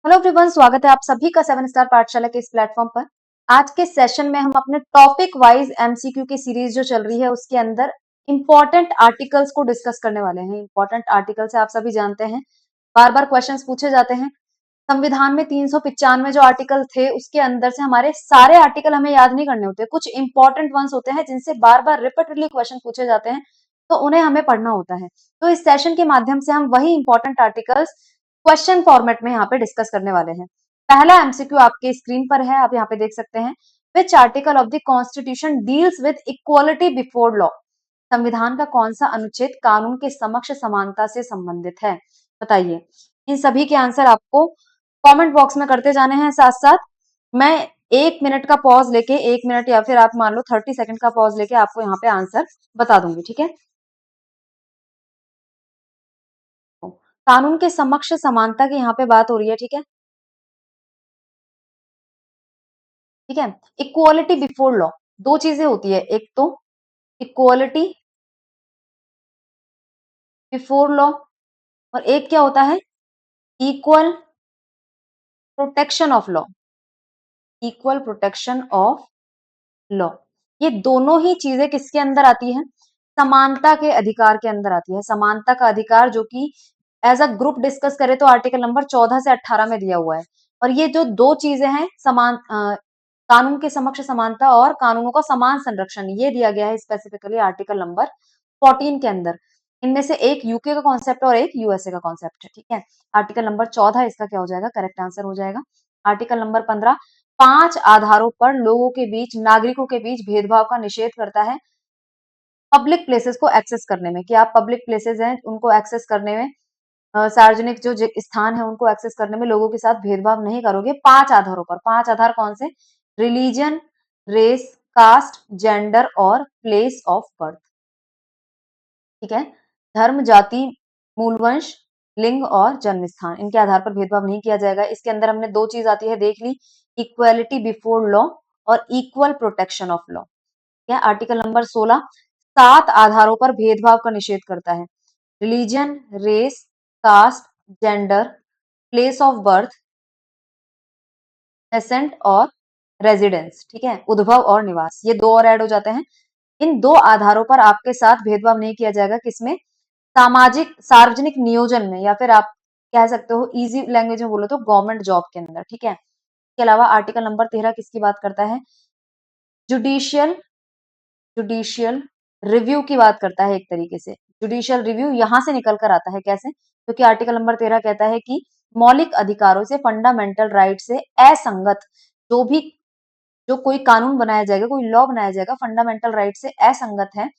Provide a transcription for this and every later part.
Hello everyone, स्वागत है आप सभी का 7 स्टार पाठशाला के इस प्लेटफॉर्म पर। आज के सेशन में हम अपने टॉपिक वाइज एमसीक्यू की सीरीज जो चल रही है उसके अंदर इंपॉर्टेंट आर्टिकल्स को डिस्कस करने वाले हैं। इंपॉर्टेंट आर्टिकल से आप सभी जानते हैं बार बार क्वेश्चंस पूछे जाते हैं। संविधान में 395 जो आर्टिकल थे उसके अंदर से हमारे सारे आर्टिकल हमें याद नहीं करने होते, कुछ इंपॉर्टेंट वंस होते हैं जिनसे बार बार रिपीटेडली क्वेश्चन पूछे जाते हैं, तो उन्हें हमें पढ़ना होता है। तो इस सेशन के माध्यम से हम वही इंपॉर्टेंट आर्टिकल्स क्वेश्चन फॉर्मेट में यहाँ पे डिस्कस करने वाले हैं। पहला एमसीक्यू आपके स्क्रीन पर है, आप यहाँ पे देख सकते हैं। Which article of the constitution deals with equality before law? संविधान का कौन सा अनुच्छेद कानून के समक्ष समानता से संबंधित है? बताइए। इन सभी के आंसर आपको कमेंट बॉक्स में करते जाने हैं। साथ साथ मैं 1 मिनट का पॉज लेके, 1 मिनट या फिर आप मान लो 30 सेकंड का पॉज लेके आपको यहाँ पे आंसर बता दूंगी, ठीक है। कानून के समक्ष समानता की यहाँ पे बात हो रही है, ठीक है। ठीक है, इक्वालिटी बिफोर लॉ दो चीजें होती है, एक तो इक्वालिटी बिफोर लॉ और एक क्या होता है, equal protection of law. Equal protection of law, ये दोनों ही चीजें किसके अंदर आती है? समानता के अधिकार के अंदर आती है। समानता का अधिकार जो कि एज अ ग्रुप डिस्कस करें तो आर्टिकल नंबर 14 से 18 में दिया हुआ है। और ये जो दो चीजें हैं, कानून के समक्ष समानता और कानूनों का समान संरक्षण, ये दिया गया है स्पेसिफिकली आर्टिकल नंबर 14 के अंदर। इनमें से एक यूके का कॉन्सेप्ट और एक यूएसए का कॉन्सेप्ट है, ठीक है। आर्टिकल नंबर 14 इसका क्या हो जाएगा, करेक्ट आंसर हो जाएगा। आर्टिकल नंबर 15 5 आधारों पर लोगों के बीच, नागरिकों के बीच भेदभाव का निषेध करता है पब्लिक प्लेसेस को एक्सेस करने में, कि आप पब्लिक प्लेसेस हैं उनको एक्सेस करने में, सार्वजनिक जो स्थान है उनको एक्सेस करने में लोगों के साथ भेदभाव नहीं करोगे। 5 आधारों पर। 5 आधार कौन से? रिलीजन, रेस, कास्ट, जेंडर और प्लेस ऑफ बर्थ, ठीक है। धर्म, जाति, मूलवंश, लिंग और जन्म स्थान, इनके आधार पर भेदभाव नहीं किया जाएगा। इसके अंदर हमने दो चीज आती है, देख ली, इक्वालिटी बिफोर लॉ और इक्वल प्रोटेक्शन ऑफ लॉ। क्या आर्टिकल नंबर 16 7 आधारों पर भेदभाव का निषेध करता है। Religion, race, caste, gender, place of birth, descent और रेजिडेंस, ठीक है, उद्भव और निवास, ये दो और ऐड हो जाते हैं। इन दो आधारों पर आपके साथ भेदभाव नहीं किया जाएगा। किसमें? सामाजिक सार्वजनिक नियोजन में, या फिर आप कह सकते हो इजी लैंग्वेज में बोलो तो गवर्नमेंट जॉब के अंदर, ठीक है। इसके अलावा आर्टिकल नंबर 13 किसकी बात करता है? जुडिशियल जुडिशियल रिव्यू की बात करता है। एक तरीके से जुडिशियल रिव्यू यहां से निकल कर आता है, कैसे? क्योंकि आर्टिकल नंबर 13 कहता है कि मौलिक अधिकारों से, फंडामेंटल राइट से असंगत जो भी, जो कोई कानून बनाया जाएगा, कोई लॉ बनाया जाएगा, फंडामेंटल राइट से असंगत है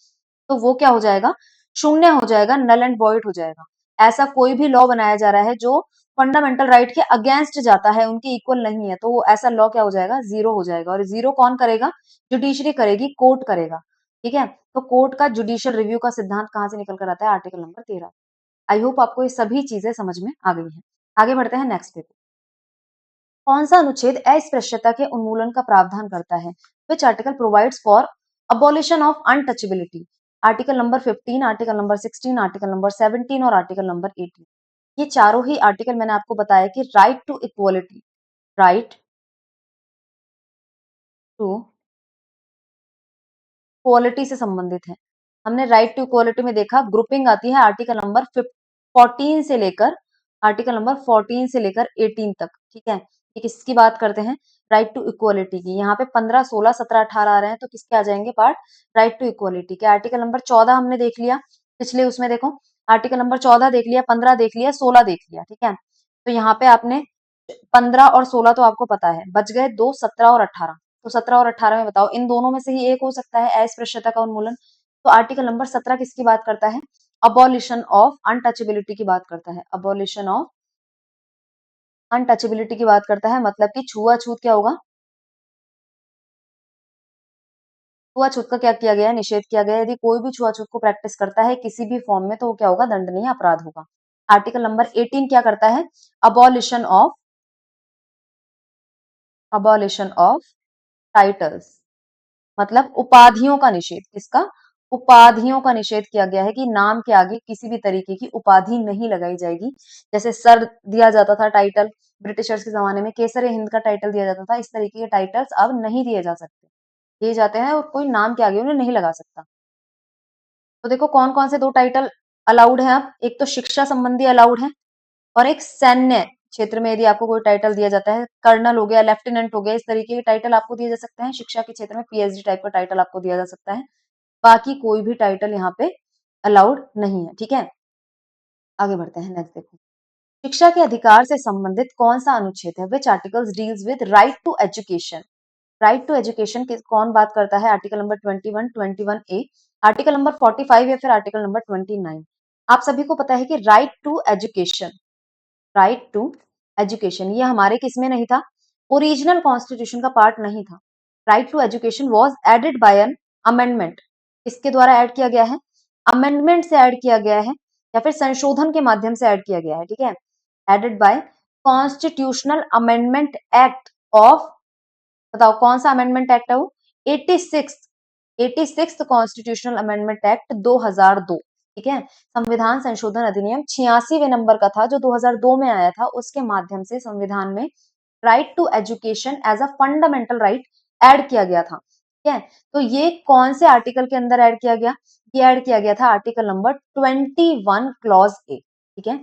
तो वो क्या हो जाएगा? शून्य हो जाएगा, नल एंड वॉइड हो जाएगा। ऐसा कोई भी लॉ बनाया जा रहा है जो फंडामेंटल राइट के अगेंस्ट जाता है, उनके इक्वल नहीं है, तो वो ऐसा लॉ क्या हो जाएगा? जीरो हो जाएगा। और जीरो कौन करेगा? जुडिशरी करेगी, कोर्ट करेगा, ठीक है। तो कोर्ट का जुडिशियल रिव्यू का सिद्धांत कहां से निकल कर आता है? Article number 13। आई होप आपको ये सभी चीजें समझ में आ गई हैं। आगे बढ़ते हैं नेक्स्ट पे। कौन सा अनुच्छेद अस्पृश्यता के उन्मूलन का प्रावधान करता है? Which article provides for abolition of untouchability? Article number 15, article number 16, article number 17 और आर्टिकल नंबर 18। ये चारों ही आर्टिकल मैंने आपको बताया कि right to equality, right to equality से संबंधित है। हमने राइट टू इक्वलिटी में देखा, ग्रुपिंग आती है आर्टिकल नंबर 14 से लेकर, आर्टिकल नंबर 14 से लेकर 18 तक, ठीक है। ये किसकी बात करते हैं? राइट टू इक्वलिटी की। यहाँ पे 15, 16, 17, 18 आ रहे हैं तो किसके आ जाएंगे पार्ट? राइट टू इक्वलिटी के। आर्टिकल नंबर 14 हमने देख लिया, पिछले उसमें देखो, आर्टिकल नंबर 14 देख लिया, 15 देख लिया, 16 देख लिया, ठीक है। तो यहाँ पे आपने 15 और 16 तो आपको पता है, बच गए दो, 17 और 18। तो 17 और 18 में बताओ, इन दोनों में से ही एक हो सकता है अस्पृश्यता का उन्मूलन। तो आर्टिकल नंबर 17 किसकी बात करता है? अबॉलिशन ऑफ अनटचेबिलिटी की बात करता है। अबॉलिशन ऑफ अनटचेबिलिटी की बात करता है, मतलब कि छुआछूत क्या होगा? छुआछूत का क्या किया गया है? निषेध किया गया है। यदि कोई भी छुआछूत को प्रैक्टिस करता है किसी भी फॉर्म में तो वो क्या होगा? दंडनीय अपराध होगा। आर्टिकल नंबर 18 क्या करता है? Abolition of abolition of titles, मतलब उपाधियों का निषेध। किसका? उपाधियों का निषेध किया गया है कि नाम के आगे किसी भी तरीके की उपाधि नहीं लगाई जाएगी। जैसे सर दिया जाता था टाइटल, ब्रिटिशर्स के ज़माने में केसर हिंद का टाइटल दिया जाता था, इस तरीके के टाइटल्स अब नहीं दिए जा सकते। दिए जाते हैं और कोई नाम के आगे उन्हें नहीं लगा सकता। तो देखो कौन-कौन से 2 टाइटल अलाउड हैं अब, एक तो शिक्षा संबंधी अलाउड है और एक सैन्य क्षेत्र में यदि आपको कोई टाइटल दिया जाता है, कर्नल हो गया, लेफ्टिनेंट हो गया, इस तरीके के टाइटल आपको दिए जा सकते हैं। शिक्षा के क्षेत्र में पीएचडी टाइप का टाइटल आपको दिया जा सकता है। बाकी कोई भी टाइटल यहाँ पे अलाउड नहीं है, ठीक है? आगे बढ़ते हैं, नेक्स्ट देखो। शिक्षा के अधिकार से संबंधित कौन सा अनुच्छेद है? Which articles deals with right to education? Right to education की कौन बात करता है? Article number 21, 21A, article number 45 या फिर आर्टिकल नंबर 29? आप सभी को पता है कि राइट टू एजुकेशन ये हमारे किसमें नहीं था? ओरिजिनल कॉन्स्टिट्यूशन का पार्ट नहीं था। Right to education was added by an amendment. किसके द्वारा ऐड किया गया है? अमेंडमेंट से ऐड किया गया है या फिर संशोधन के माध्यम से ऐड किया गया है, ठीक है? Added by constitutional amendment act of, बताओ कौन सा अमेंडमेंट एक्ट है वो? 86 86 कॉन्स्टिट्यूशनल अमेंडमेंट एक्ट 2002, ठीक है? संविधान संशोधन अधिनियम 86वें नंबर का था जो 2002 में आया था, उसके माध्यम से संविधान में right to education as a fundamental right add किया गया था, ठीक है? तो ये कौन से आर्टिकल के अंदर ऐड किया गया? ये ऐड किया गया था आर्टिकल नंबर 21 क्लॉज ए, ठीक है?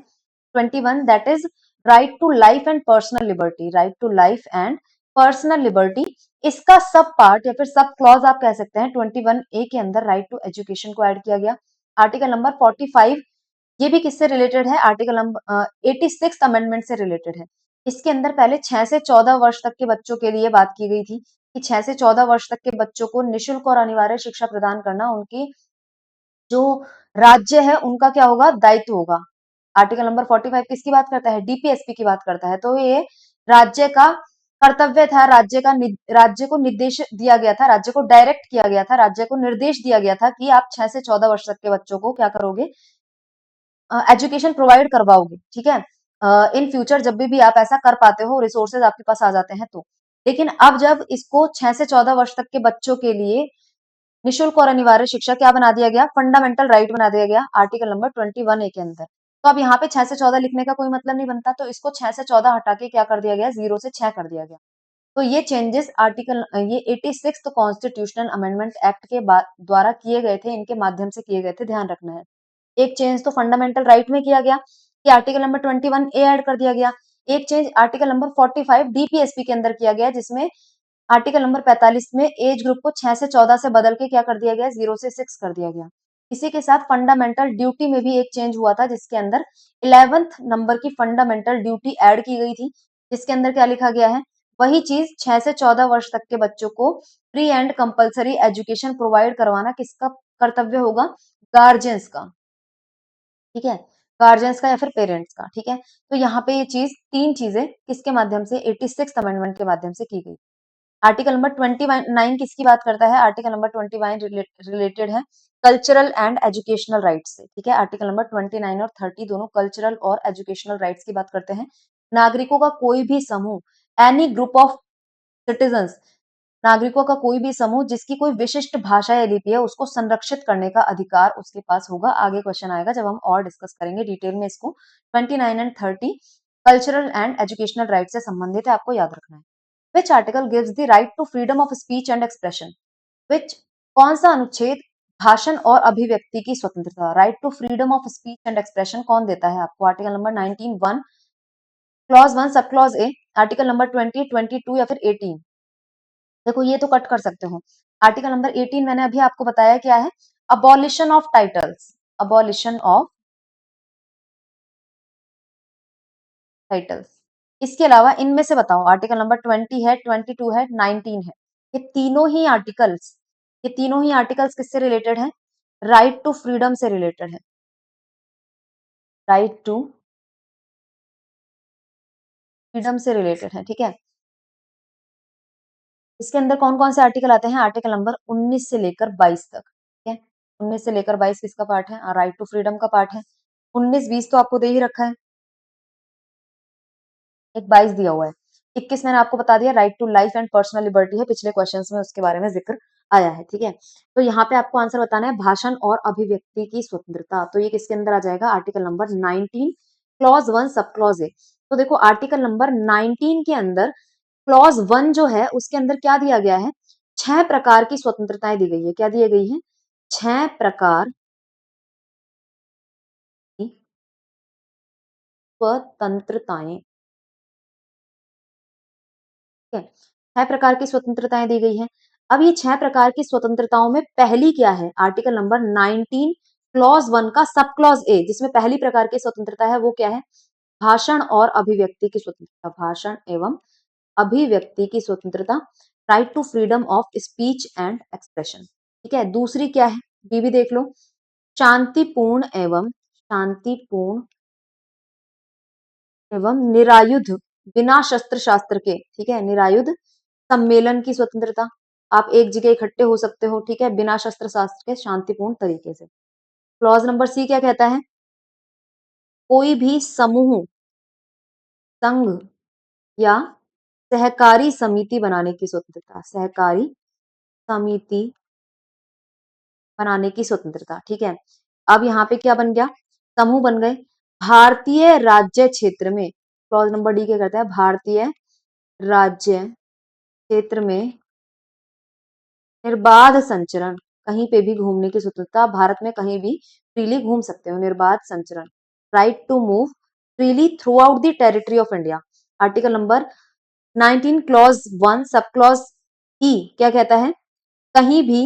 21 that is right to life and personal liberty, right to life and personal liberty. इसका सब पार्ट या फिर सब क्लॉज आप कह सकते हैं 21A के अंदर राइट टू एजुकेशन को ऐड किया गया। आर्टिकल नंबर 45 ये भी किससे रिलेटेड है? आर्टिकल नंबर 86 अमेंडमेंट से रिलेटेड है। इसके अंदर पहले 6 से 14 वर्ष तक के बच्चों के लिए बात की गई थी कि 6 से 14 वर्ष तक के बच्चों को निशुल्क और अनिवार्य शिक्षा प्रदान करना उनकी जो राज्य है उनका क्या होगा? दायित्व होगा। आर्टिकल नंबर 45 किसकी बात करता है? डीपीएसपी की बात करता है। तो ये राज्य का कर्तव्य था, राज्य को निर्देश दिया गया था, राज्य को डायरेक्ट किया गया था, राज्य को निर्देश दिया गया था कि आप 6 से 14 वर्ष तक के बच्चों को क्या करोगे? एजुकेशन प्रोवाइड करवाओगे, ठीक है? इन फ्यूचर जब भी आप ऐसा कर पाते हो, रिसोर्सेज आपके पास आ जाते हैं तो। लेकिन अब जब इसको 6 से 14 वर्ष तक के बच्चों के लिए निशुल्क और अनिवार्य शिक्षा क्या बना दिया गया? फंडामेंटल राइट बना दिया गया आर्टिकल नंबर 21A के अंदर। तो अब यहाँ पे 6 से 14 लिखने का कोई मतलब नहीं बनता, तो इसको 6 से 14 हटा के क्या कर दिया गया? 0 से 6 कर दिया गया। तो ये चेंजेस ये 86th कॉन्स्टिट्यूशनल अमेंडमेंट एक्ट के द्वारा किए गए थे, इनके माध्यम से किए गए थे, ध्यान रखना है। एक चेंज तो फंडामेंटल राइट में किया गया कि आर्टिकल नंबर 21A ऐड कर दिया गया। एक चेंज आर्टिकल नंबर 45 डीपीएसपी के अंदर किया गया जिसमें आर्टिकल नंबर 45 में एज ग्रुप को 6 से 14 से बदल के क्या कर दिया गया? 0 से 6 कर दिया गया। इसी के साथ फंडामेंटल ड्यूटी में भी एक चेंज हुआ था जिसके अंदर 11th नंबर की फंडामेंटल ड्यूटी ऐड की गई थी जिसके अंदर क्या लिखा गया है? वही चीज 6 से 14 वर्ष तक के बच्चों को free and compulsory education provide करवाना किसका कर्तव्य होगा? गार्जियंस का, ठीक है? गार्जियंस का या फिर पेरेंट्स का, ठीक है? तो यहाँ पे ये चीज 3 चीजें किसके माध्यम से? 86th अमेंडमेंट के माध्यम से की गई। आर्टिकल नंबर 29 किसकी बात करता है? आर्टिकल नंबर 29 रिलेटेड है कल्चरल एंड एजुकेशनल राइट्स से, ठीक है? आर्टिकल नंबर 29 और 30 दोनों कल्चरल और एजुकेशनल राइट्स की बात करते हैं। नागरिकों का कोई भी समूह, एनी ग्रुप ऑफ सिटीजन्स, नागरिकों का कोई भी समूह जिसकी कोई विशिष्ट भाषा या लिपि है उसको संरक्षित करने का अधिकार उसके पास होगा। आगे क्वेश्चन आएगा जब हम और डिस्कस करेंगे डिटेल में इसको। 29 and 30 cultural and educational right से संबंधित है, आपको याद रखना है। Which article gives the right to freedom of speech and expression? Which कौन सा अनुच्छेद भाषण और अभिव्यक्ति की स्वतंत्रता, right to freedom of speech and expression कौन देता है आपको? Article number 19 1 clause 1 sub clause ए, आर्टिकल नंबर 20 22 या फिर 18? देखो ये तो कट कर सकते हो। आर्टिकल नंबर 18 मैंने अभी आपको बताया क्या है? Abolition of titles, abolition of titles. इसके अलावा इनमें से बताओ आर्टिकल नंबर 20 है, 22 है, 19 है। ये तीनों ही आर्टिकल्स किससे रिलेटेड है? राइट टू फ्रीडम से रिलेटेड है। राइट टू फ्रीडम से रिलेटेड है, ठीक है? इसके अंदर कौन-कौन से आर्टिकल आते हैं? आर्टिकल नंबर 19 से लेकर 22 तक, ठीक है? 19 से लेकर 22 किसका पार्ट है? राइट टू फ्रीडम का पार्ट है। 19 20 तो आपको दे ही रखा है। एक 22 दिया हुआ है। 21 मैंने आपको बता दिया, right to life and personal liberty है, पिछले क्वेश्चंस में उसके बारे में जिक्र आया है, ठीक है। तो यहाँ पे आपको आंसर बताना है भाषण और अभिव्यक्ति की स्वतंत्रता, तो ये किसके अंदर आ जाएगा, article number 19 clause 1 sub clause ए। तो देखो आर्टिकल नंबर 19 के अंदर क्लॉज 1 जो है उसके अंदर क्या दिया गया है, 6 प्रकार की स्वतंत्रताएं दी गई है, क्या दी गई है, 6 प्रकार की स्वतंत्रताएं, ठीक है, 6 प्रकार की स्वतंत्रताएं दी गई है। अब ये 6 प्रकार की स्वतंत्रताओं में पहली क्या है, आर्टिकल नंबर 19 क्लॉज 1 का सब क्लॉज ए, जिसमें पहली प्रकार की स्वतंत्रता है वो क्या है, भाषण और अभिव्यक्ति की स्वतंत्रता, भाषण एवं अभिव्यक्ति की स्वतंत्रता, right to freedom of speech and expression, ठीक है। दूसरी क्या है, बी भी देख लो, शांतिपूर्ण एवं निरायुध बिना शस्त्र शास्त्र के, ठीक है, निरायुध सम्मेलन की स्वतंत्रता, आप एक जगह इकट्ठे हो सकते हो, ठीक है, बिना शस्त्र शास्त्र के शांतिपूर्ण तरीके से। क्लॉज नंबर सी क्या कहता है, कोई भी समूह, संघ या सहकारी समिति बनाने की स्वतंत्रता, सहकारी समिति बनाने की स्वतंत्रता, ठीक है। अब यहाँ पे क्या बन गया, समूह बन गए। भारतीय राज्य क्षेत्र में, क्लॉज नंबर डी क्या कहता है, भारतीय राज्य क्षेत्र में निर्बाध संचरण, कहीं पे भी घूमने की स्वतंत्रता, भारत में कहीं भी फ्रीली घूम सकते हो, निर्बाध संचरण, right to move freely throughout the territory of India. Article number 19 clause 1 sub clause ई क्या कहता है, कहीं भी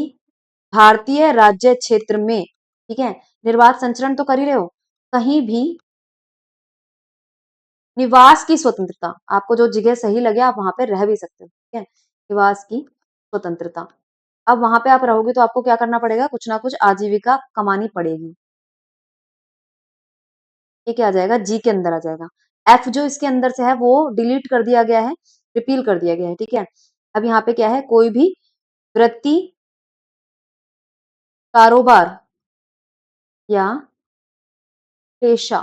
भारतीय राज्य क्षेत्र में, ठीक है, निर्बाध संचरण तो कर ही रहे हो, कहीं भी निवास की स्वतंत्रता, आपको जो जगह सही लगे आप वहां पे रह भी सकते हो, ठीक है, निवास की स्वतंत्रता। अब वहां पे आप रहोगे तो आपको क्या करना पड़ेगा, कुछ ना कुछ आजीविका कमानी पड़ेगी, ये क्या आ जाएगा, जी के अंदर आ जाएगा। एफ जो इसके अंदर से है वो डिलीट कर दिया गया है, रिपील कर दिया गया है, ठीक है। अब यहाँ पे क्या है, कोई भी वृत्ति, कारोबार या पेशा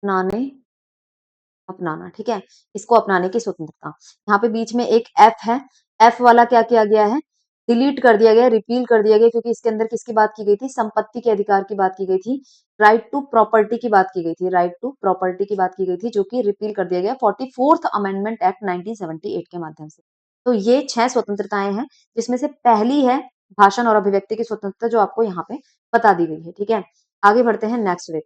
अपनाने अपनाना, ठीक है, इसको अपनाने की स्वतंत्रता। यहाँ पे बीच में एक एफ है, एफ वाला क्या किया गया है, डिलीट कर दिया गया, रिपील कर दिया गया, क्योंकि इसके अंदर किसकी बात की गई थी, संपत्ति के अधिकार की बात की गई थी, राइट टू प्रॉपर्टी की बात की गई थी, राइट टू प्रॉपर्टी की बात की गई थी, जो कि रिपील कर दिया गया 44th अमेंडमेंट एक्ट 1978 के माध्यम से। तो ये 6 स्वतंत्रताएं हैं, जिसमें से पहली है भाषण और अभिव्यक्ति की स्वतंत्रता, जो आपको यहाँ पे बता दी गई है, ठीक है। आगे बढ़ते हैं next way.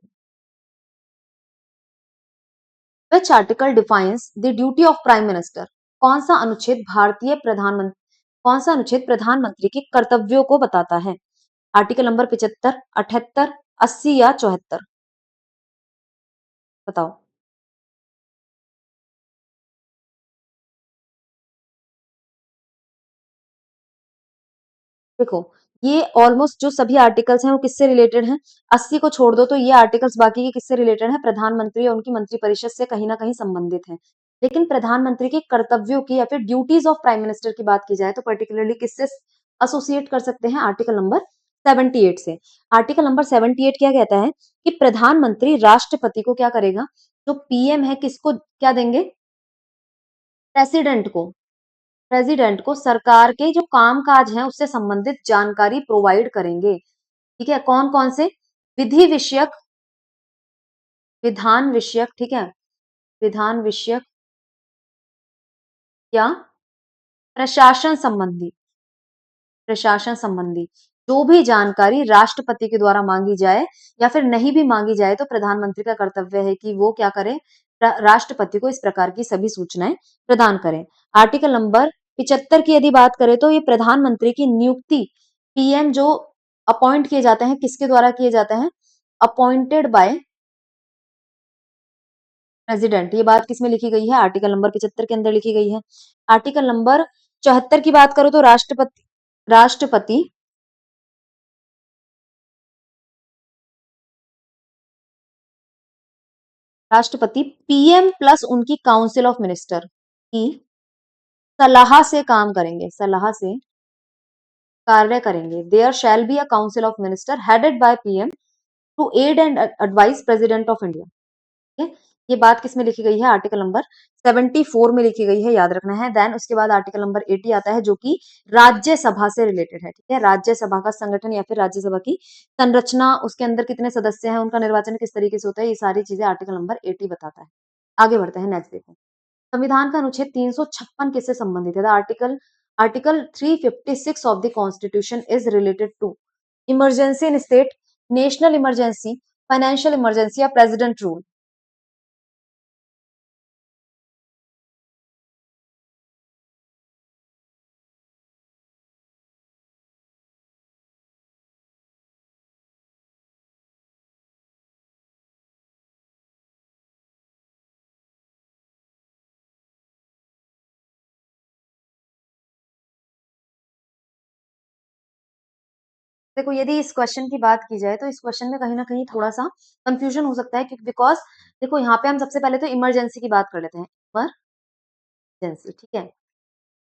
Which article defines the duty of prime minister, कौन सा अनुच्छेद भारतीय प्रधानमंत्री, कौन सा अनुच्छेद प्रधानमंत्री के कर्तव्यों को बताता है, आर्टिकल नंबर 75, 78, 80 या 74, बताओ। देखो ये ऑलमोस्ट जो सभी आर्टिकल्स हैं वो किससे रिलेटेड हैं, 80 को छोड़ दो तो ये आर्टिकल्स बाकी के किससे रिलेटेड हैं, प्रधानमंत्री और उनकी मंत्रिपरिषद से कहीं ना कहीं संबंधित हैं। लेकिन प्रधानमंत्री के कर्तव्यों की या फिर ड्यूटीज ऑफ प्राइम मिनिस्टर की बात की जाए तो पर्टिकुलरली किससे एसोसिएट कर सकते हैं, आर्टिकल नंबर 78 से। आर्टिकल नंबर 78 क्या कहता है कि प्रधानमंत्री राष्ट्रपति को क्या करेगा, जो पीएम है किसको क्या देंगे, प्रेसिडेंट को, प्रेसिडेंट को सरकार के जो काम काज हैं उससे संबंधित जानकारी प्रोवाइड करेंगे, ठीक है, कौन कौन से, विधि विषयक, विधान विषयक, ठीक है, विधान विषयक या प्रशासन संबंधी, प्रशासन संबंधी जो भी जानकारी राष्ट्रपति के द्वारा मांगी जाए या फिर नहीं भी मांगी जाए तो प्रधानमंत्री का कर्तव्य है कि वो क्या करे, राष्ट्रपति को इस प्रकार की सभी सूचनाएं प्रदान करें। आर्टिकल नंबर 75 की यदि बात करें तो ये प्रधानमंत्री की नियुक्ति, पीएम जो अपॉइंट किए जाते हैं किसके द्वारा किए जाते हैं, अपॉइंटेड बाय प्रेसिडेंट, ये बात किसमें लिखी गई है, आर्टिकल नंबर 75 के अंदर लिखी गई है। आर्टिकल नंबर 74 की बात करो तो राष्ट्रपति राष्ट्रपति पीएम प्लस उनकी काउंसिल ऑफ मिनिस्टर की सलाह से काम करेंगे, सलाह से कार्य करेंगे। There shall be a council of minister headed by PM to aid and advice president of India, ठीक है। ये बात किसमें लिखी गई है? आर्टिकल नंबर 74 में लिखी गई है, याद रखना है। देन उसके बाद आर्टिकल नंबर 80 आता है, जो कि राज्यसभा से रिलेटेड है। ठीक है, राज्यसभा का संगठन या फिर राज्यसभा की संरचना, उसके अंदर कितने सदस्य हैं, उनका निर्वाचन किस तरीके से होता है, ये सारी चीजें आर्टिकल नंबर 80 बताता है। आगे बढ़ते हैं, नेक्स्ट देखो। संविधान का अनुच्छेद 356 किससे संबंधित है? Article article 356 of the constitution is related to emergency in state, national emergency, financial emergency या प्रेसिडेंट रूल। देखो, यदि इस क्वेश्चन की बात की जाए तो इस क्वेश्चन में कहीं ना कहीं थोड़ा सा कंफ्यूजन हो सकता है, क्योंकि बिकॉज देखो यहाँ पे हम सबसे पहले तो इमरजेंसी की बात कर लेते हैं। इमरजेंसी, ठीक है।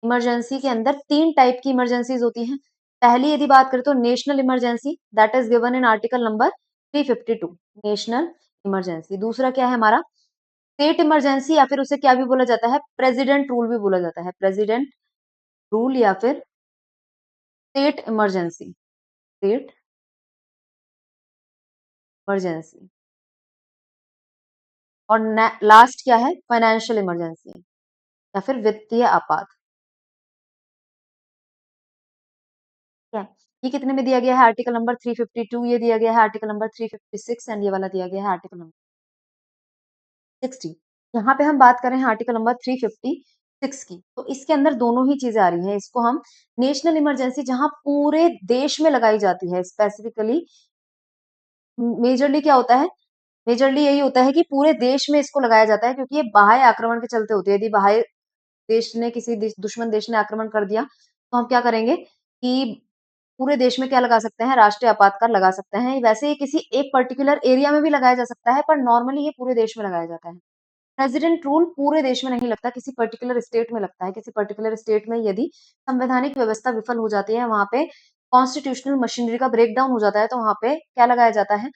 इमरजेंसी के अंदर तीन टाइप की इमरजेंसीज होती हैं। पहली यदि बात करें तो national emergency, that is given in article number 352, national emergency. दूसरा क्या है हमारा? स्टेट इमरजेंसी, या फिर उसे क्या भी बोला जाता है? प्रेसिडेंट रूल भी बोला जाता है, प्रेसिडेंट रूल या फिर स्टेट इमरजेंसी, स्टेट इमरजेंसी। और लास्ट क्या है? फाइनेंशियल इमरजेंसी या फिर वित्तीय आपात। ठीक है, ये कितने में दिया गया है? आर्टिकल नंबर 352 ये दिया गया है, आर्टिकल नंबर 356 एंड ये वाला दिया गया है आर्टिकल नंबर 60। यहाँ पे हम बात कर रहे हैं आर्टिकल नंबर 356 की, तो इसके अंदर दोनों ही चीजें आ रही हैं। इसको हम नेशनल इमरजेंसी, जहां पूरे देश में लगाई जाती है, स्पेसिफिकली मेजरली क्या होता है? मेजरली यही होता है कि पूरे देश में इसको लगाया जाता है, क्योंकि ये बाह्य आक्रमण के चलते होती है। यदि बाह्य देश ने, किसी दुश्मन देश ने आक्रमण कर दिया, तो हम क्या करेंगे कि पूरे देश में क्या लगा सकते हैं? राष्ट्रीय आपातकाल लगा सकते हैं। वैसे ये किसी एक पर्टिकुलर एरिया में भी लगाया जा सकता है, पर नॉर्मली ये पूरे देश में लगाया जाता है। प्रेसिडेंट रूल पूरे देश में नहीं लगता, किसी पर्टिकुलर स्टेट में लगता है। किसी पर्टिकुलर स्टेट में यदि संवैधानिक व्यवस्था विफल हो जाती है, वहां पे कॉन्स्टिट्यूशनल मशीनरी का ब्रेकडाउन हो जाता है, तो वहां पे क्या लगाया जाता है?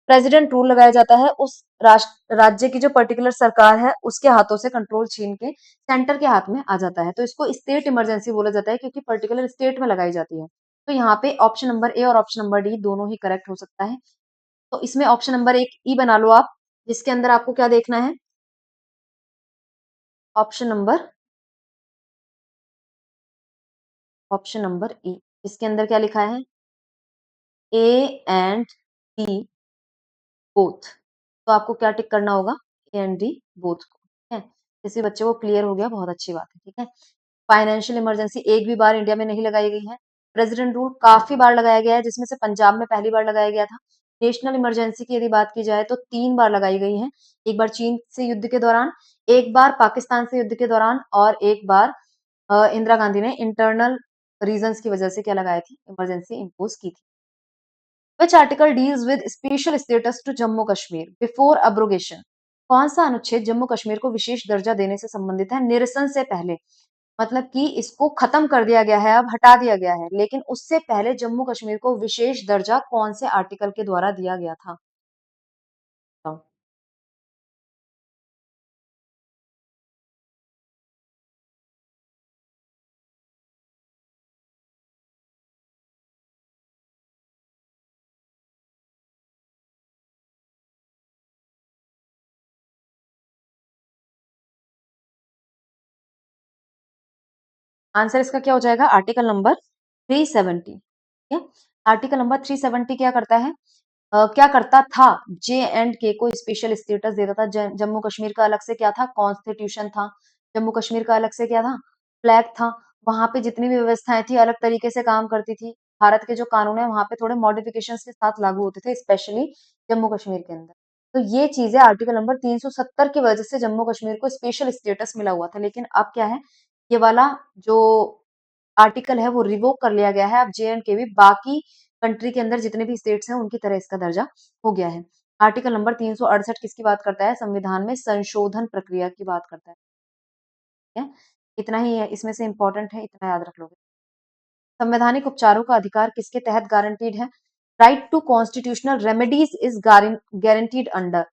प्रेसिडेंट रूल लगाया जाता है। उस राज्य की जो पर्टिकुलर सरकार है, उसके हाथों से कंट्रोल छीन के सेंटर के हाथ में आ जाता है। तो इसको स्टेट इमरजेंसी बोला जाता है, क्योंकि पर्टिकुलर स्टेट में लगाई जाती है। तो यहाँ पे ऑप्शन नंबर ए और ऑप्शन नंबर डी दोनों ही करेक्ट हो सकता है। तो इसमें ऑप्शन नंबर एक ई बना लो आप, जिसके अंदर आपको क्या देखना है? ऑप्शन नंबर ऑप्शन नंबर ई, इसके अंदर क्या लिखा है? A and D both. तो आपको क्या टिक करना होगा? ए एंड डी बोथ को। ठीक है, किसी बच्चे को क्लियर हो गया, बहुत अच्छी बात है। ठीक है, फाइनेंशियल इमरजेंसी एक भी बार इंडिया में नहीं लगाई गई है। प्रेसिडेंट रूल काफी बार लगाया गया है, जिसमें से पंजाब में पहली बार लगाया गया था। नेशनल इमरजेंसी की यदि बात की जाए तो 3 बार लगाई गई है। एक बार चीन से युद्ध के दौरान, एक बार पाकिस्तान से युद्ध के दौरान, और एक बार इंदिरा गांधी ने इंटरनल रीजंस की वजह से क्या लगाई थी? इमरजेंसी इम्पोज की थी। Which article deals with special status to Jammu Kashmir before abrogation? कौन सा अनुच्छेद जम्मू कश्मीर को विशेष दर्जा देने से संबंधित है निरसन से पहले? मतलब कि इसको खत्म कर दिया गया है, अब हटा दिया गया है, लेकिन उससे पहले जम्मू कश्मीर को विशेष दर्जा कौन से आर्टिकल के द्वारा दिया गया था? तो आंसर इसका क्या हो जाएगा? Article number 370। ठीक है, आर्टिकल नंबर 370 क्या करता है? क्या करता था? जे एंड के को स्पेशल स्टेटस देता था। जम्मू कश्मीर का अलग से क्या था? कॉन्स्टिट्यूशन था। जम्मू कश्मीर का अलग से क्या था? फ्लैग था। वहां पे जितनी भी व्यवस्थाएं थी, अलग तरीके से काम करती थी। भारत के जो कानून है, वहां पे थोड़े मॉडिफिकेशंस के साथ लागू होते थे, स्पेशली जम्मू कश्मीर के अंदर। तो ये चीजें आर्टिकल नंबर 370 की वजह से जम्मू कश्मीर को स्पेशल स्टेटस मिला हुआ था। लेकिन अब क्या है? ये वाला जो आर्टिकल है वो रिवोक कर लिया गया है। अब जे एंड के भी बाकी कंट्री के अंदर जितने भी स्टेट्स हैं, उनकी तरह इसका दर्जा हो गया है। आर्टिकल नंबर 368 किसकी बात करता है? संविधान में संशोधन प्रक्रिया की बात करता है। ठीक है, इतना ही है इसमें से इम्पोर्टेंट है, इतना याद रख लोगे। संवैधानिक उपचारों का अधिकार किसके तहत गारंटीड है? Right to constitutional remedies is guaranteed under.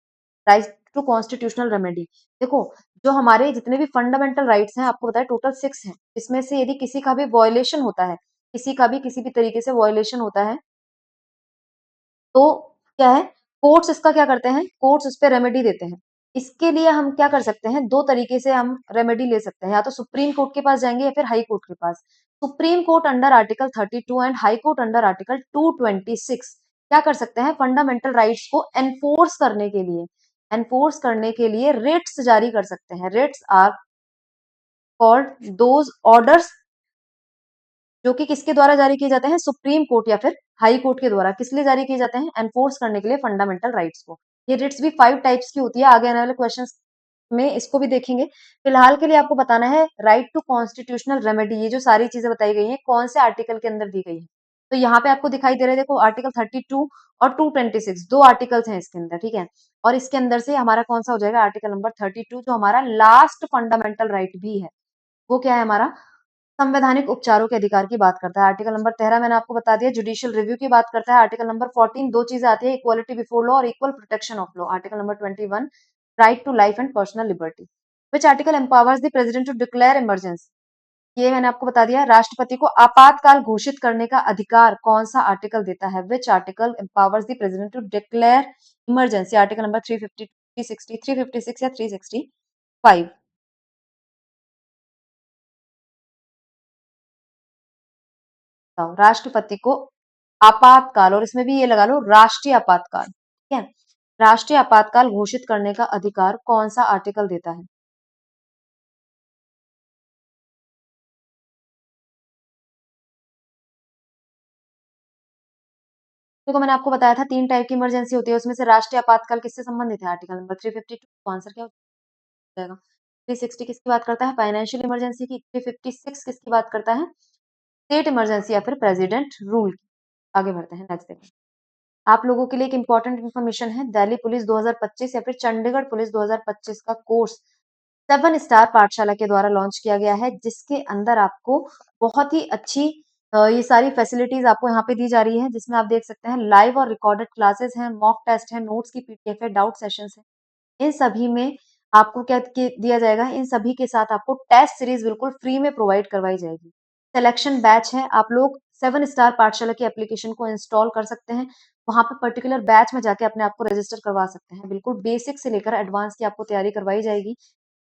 Right to constitutional remedy. देखो, जो हमारे जितने भी फंडामेंटल राइट्स हैं, आपको बताया टोटल 6 हैं। इसमें से यदि किसी का भी वॉयलेशन होता है, किसी का भी किसी भी तरीके से वॉयलेशन होता है, तो क्या है, कोर्ट्स इसका क्या करते हैं, कोर्ट्स उस पे रेमेडी देते हैं। इसके लिए हम क्या कर सकते हैं, 2 तरीके से हम रेमेडी ले सकते हैं, या तो सुप्रीम कोर्ट के पास जाएँगे या फिर हाई कोर्ट के पास। Supreme court under article 32 and high court under article 226 क्या कर सकते हैं, फंडामेंटल राइट्स को एनफोर्स करने के लिए रिट्स जारी कर सकते हैं। Writs are called those orders जो कि किसके द्वारा जारी किए जाते हैं, सुप्रीम कोर्ट या फिर हाई कोर्ट के द्वारा। किस लिए जारी किए जाते हैं, एनफोर्स करने के लिए फंडामेंटल राइट्स को। ये रिट्स भी 5 टाइप्स की होती है, आगे आने वाले क्वेश्चंस में इसको भी देखेंगे। फिलहाल के लिए आपको बताना है राइट टू कॉन्स्टिट्यूशनल रेमेडी, ये जो सारी चीजें बताई गई हैं कौन से आर्टिकल के अंदर दी गई है। तो यहाँ पे आपको दिखाई दे रहा है, देखो आर्टिकल 32 और 226 दो आर्टिकल्स हैं इसके अंदर, ठीक है। और इसके अंदर से हमारा कौन सा हो जाएगा, आर्टिकल नंबर 32 जो हमारा लास्ट फंडामेंटल राइट भी है, वो क्या है हमारा, संवैधानिक उपचारों के अधिकार की बात करता है। आर्टिकल नंबर 13 मैंने आपको बता दिया, जुडिशियल रिव्यू की बात करता है। आर्टिकल नंबर 14 दो चीजें आती है, इक्वालिटी बिफोर लॉ और equal protection of law. Article number 21 right to life and personal liberty. Which article empowers the president to declare emergency, ये मैंने आपको बता दिया। राष्ट्रपति को आपातकाल घोषित करने का अधिकार कौन सा आर्टिकल देता है, which article empowers the president to declare emergency. Article number 350, 360, 356 या 365। बताओ, राष्ट्रपति को आपातकाल, और इसमें भी ये लगा लो राष्ट्रीय आपातकाल, ठीक है, राष्ट्रीय आपातकाल घोषित करने का अधिकार कौन सा आर्टिकल देता है। देखो मैंने आपको बताया था 3 टाइप की इमरजेंसी होती है, उसमें से राष्ट्रीय आपातकाल किससे संबंधित है, आर्टिकल नंबर 352। तो आंसर क्या हो जाएगा, 360 किसकी बात करता है, फाइनेंशियल इमरजेंसी की। 356 किसकी बात करता है, स्टेट इमरजेंसी या फिर प्रेसिडेंट रूल की। आगे बढ़ते हैं, नेक्स्ट देखते हैं। आप लोगों के लिए एक इंपॉर्टेंट इन्फॉर्मेशन है, दिल्ली पुलिस 2025 या फिर चंडीगढ़ पुलिस 2025 का कोर्स 7 स्टार पाठशाला के द्वारा लॉन्च किया गया है, जिसके अंदर आपको बहुत ही अच्छी ये सारी फैसिलिटीज आपको यहाँ पे दी जा रही है, जिसमें आप देख सकते हैं लाइव और रिकॉर्डेड क्लासेस हैं, मॉक टेस्ट है, नोट्स की पीडीएफ है, डाउट सेशंस है। इन सभी में आपको क्या दिया जाएगा, इन सभी के साथ आपको टेस्ट सीरीज बिल्कुल फ्री में प्रोवाइड करवाई जाएगी। सिलेक्शन बैच है, आप लोग 7 स्टार पाठशाला की एप्लीकेशन को इंस्टॉल कर सकते हैं, वहां पे पर्टिकुलर बैच में जाके अपने आप को रजिस्टर करवा सकते हैं। बिल्कुल बेसिक से लेकर एडवांस की आपको तैयारी करवाई जाएगी।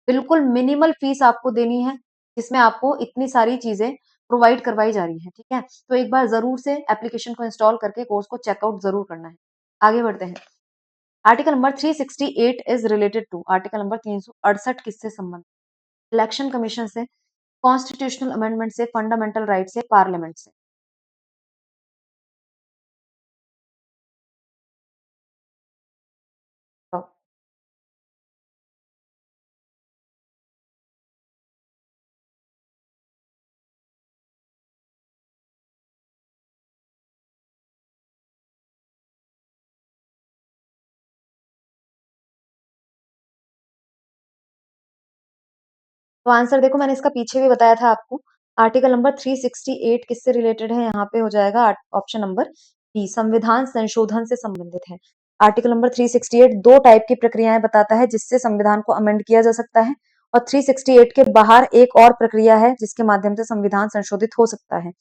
बिल्कुल मिनिमल फीस आपको देनी है, जिसमें आपको इतनी सारी चीजें प्रोवाइड करवाई जा रही है, ठीक है। तो एक बार जरूर से एप्लीकेशन को इंस्टॉल करके कोर्स को चेकआउट जरूर करना है। आगे बढ़ते हैं। Article number 368 is related to, article number 368 किससे संबंधित, इलेक्शन कमीशन से, कॉन्स्टिट्यूशनल अमेंडमेंट से, फंडामेंटल राइट से, पार्लियामेंट से। तो तो आंसर देखो, मैंने इसका पीछे भी बताया था आपको। आर्टिकल नंबर 368 किससे रिलेटेड है, यहाँ पे हो जाएगा ऑप्शन नंबर बी, संविधान संशोधन से संबंधित है। आर्टिकल नंबर 368 दो टाइप की प्रक्रियाएं बताता है जिससे संविधान को अमेंड किया जा सकता है, और 368 के बाहर एक और प्रक्रिया है जिसके माध्यम से संविधान संशोधित हो सकता है।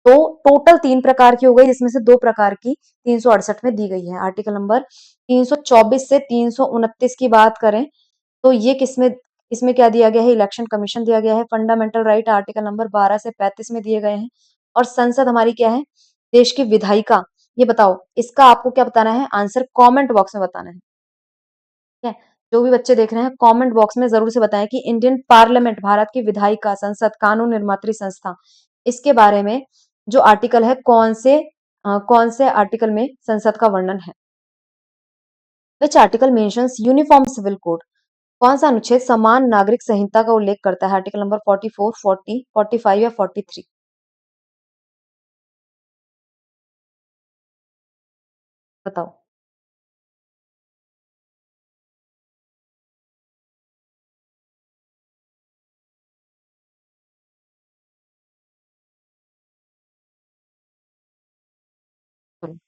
तो टोटल 3 प्रकार की हो गई, जिसमें से 2 प्रकार की 368 में दी गई है। आर्टिकल नंबर 324 से 329 की बात करें, तो ये किसमें, इसमें क्या दिया गया है, इलेक्शन कमीशन दिया गया है। फंडामेंटल राइट आर्टिकल नंबर 12 से 35 में दिए गए हैं। और संसद हमारी क्या है, देश की विधायिका। ये बताओ, इसका आपको क्या बताना है, आंसर कमेंट बॉक्स में बताना है, ठीक है। जो भी बच्चे देख रहे हैं कमेंट बॉक्स में जरूर से बताएं कि इंडियन पार्लियामेंट, भारत की विधायिका, संसद, कानून निर्मात्री संस्था, इसके बारे में जो आर्टिकल है कौन से आर्टिकल में संसद का वर्णन है। Which article mentions uniform civil code, कौन सा अनुच्छेद समान नागरिक संहिता का उल्लेख करता है, आर्टिकल नंबर 44, 40, 45 या 43। बताओ।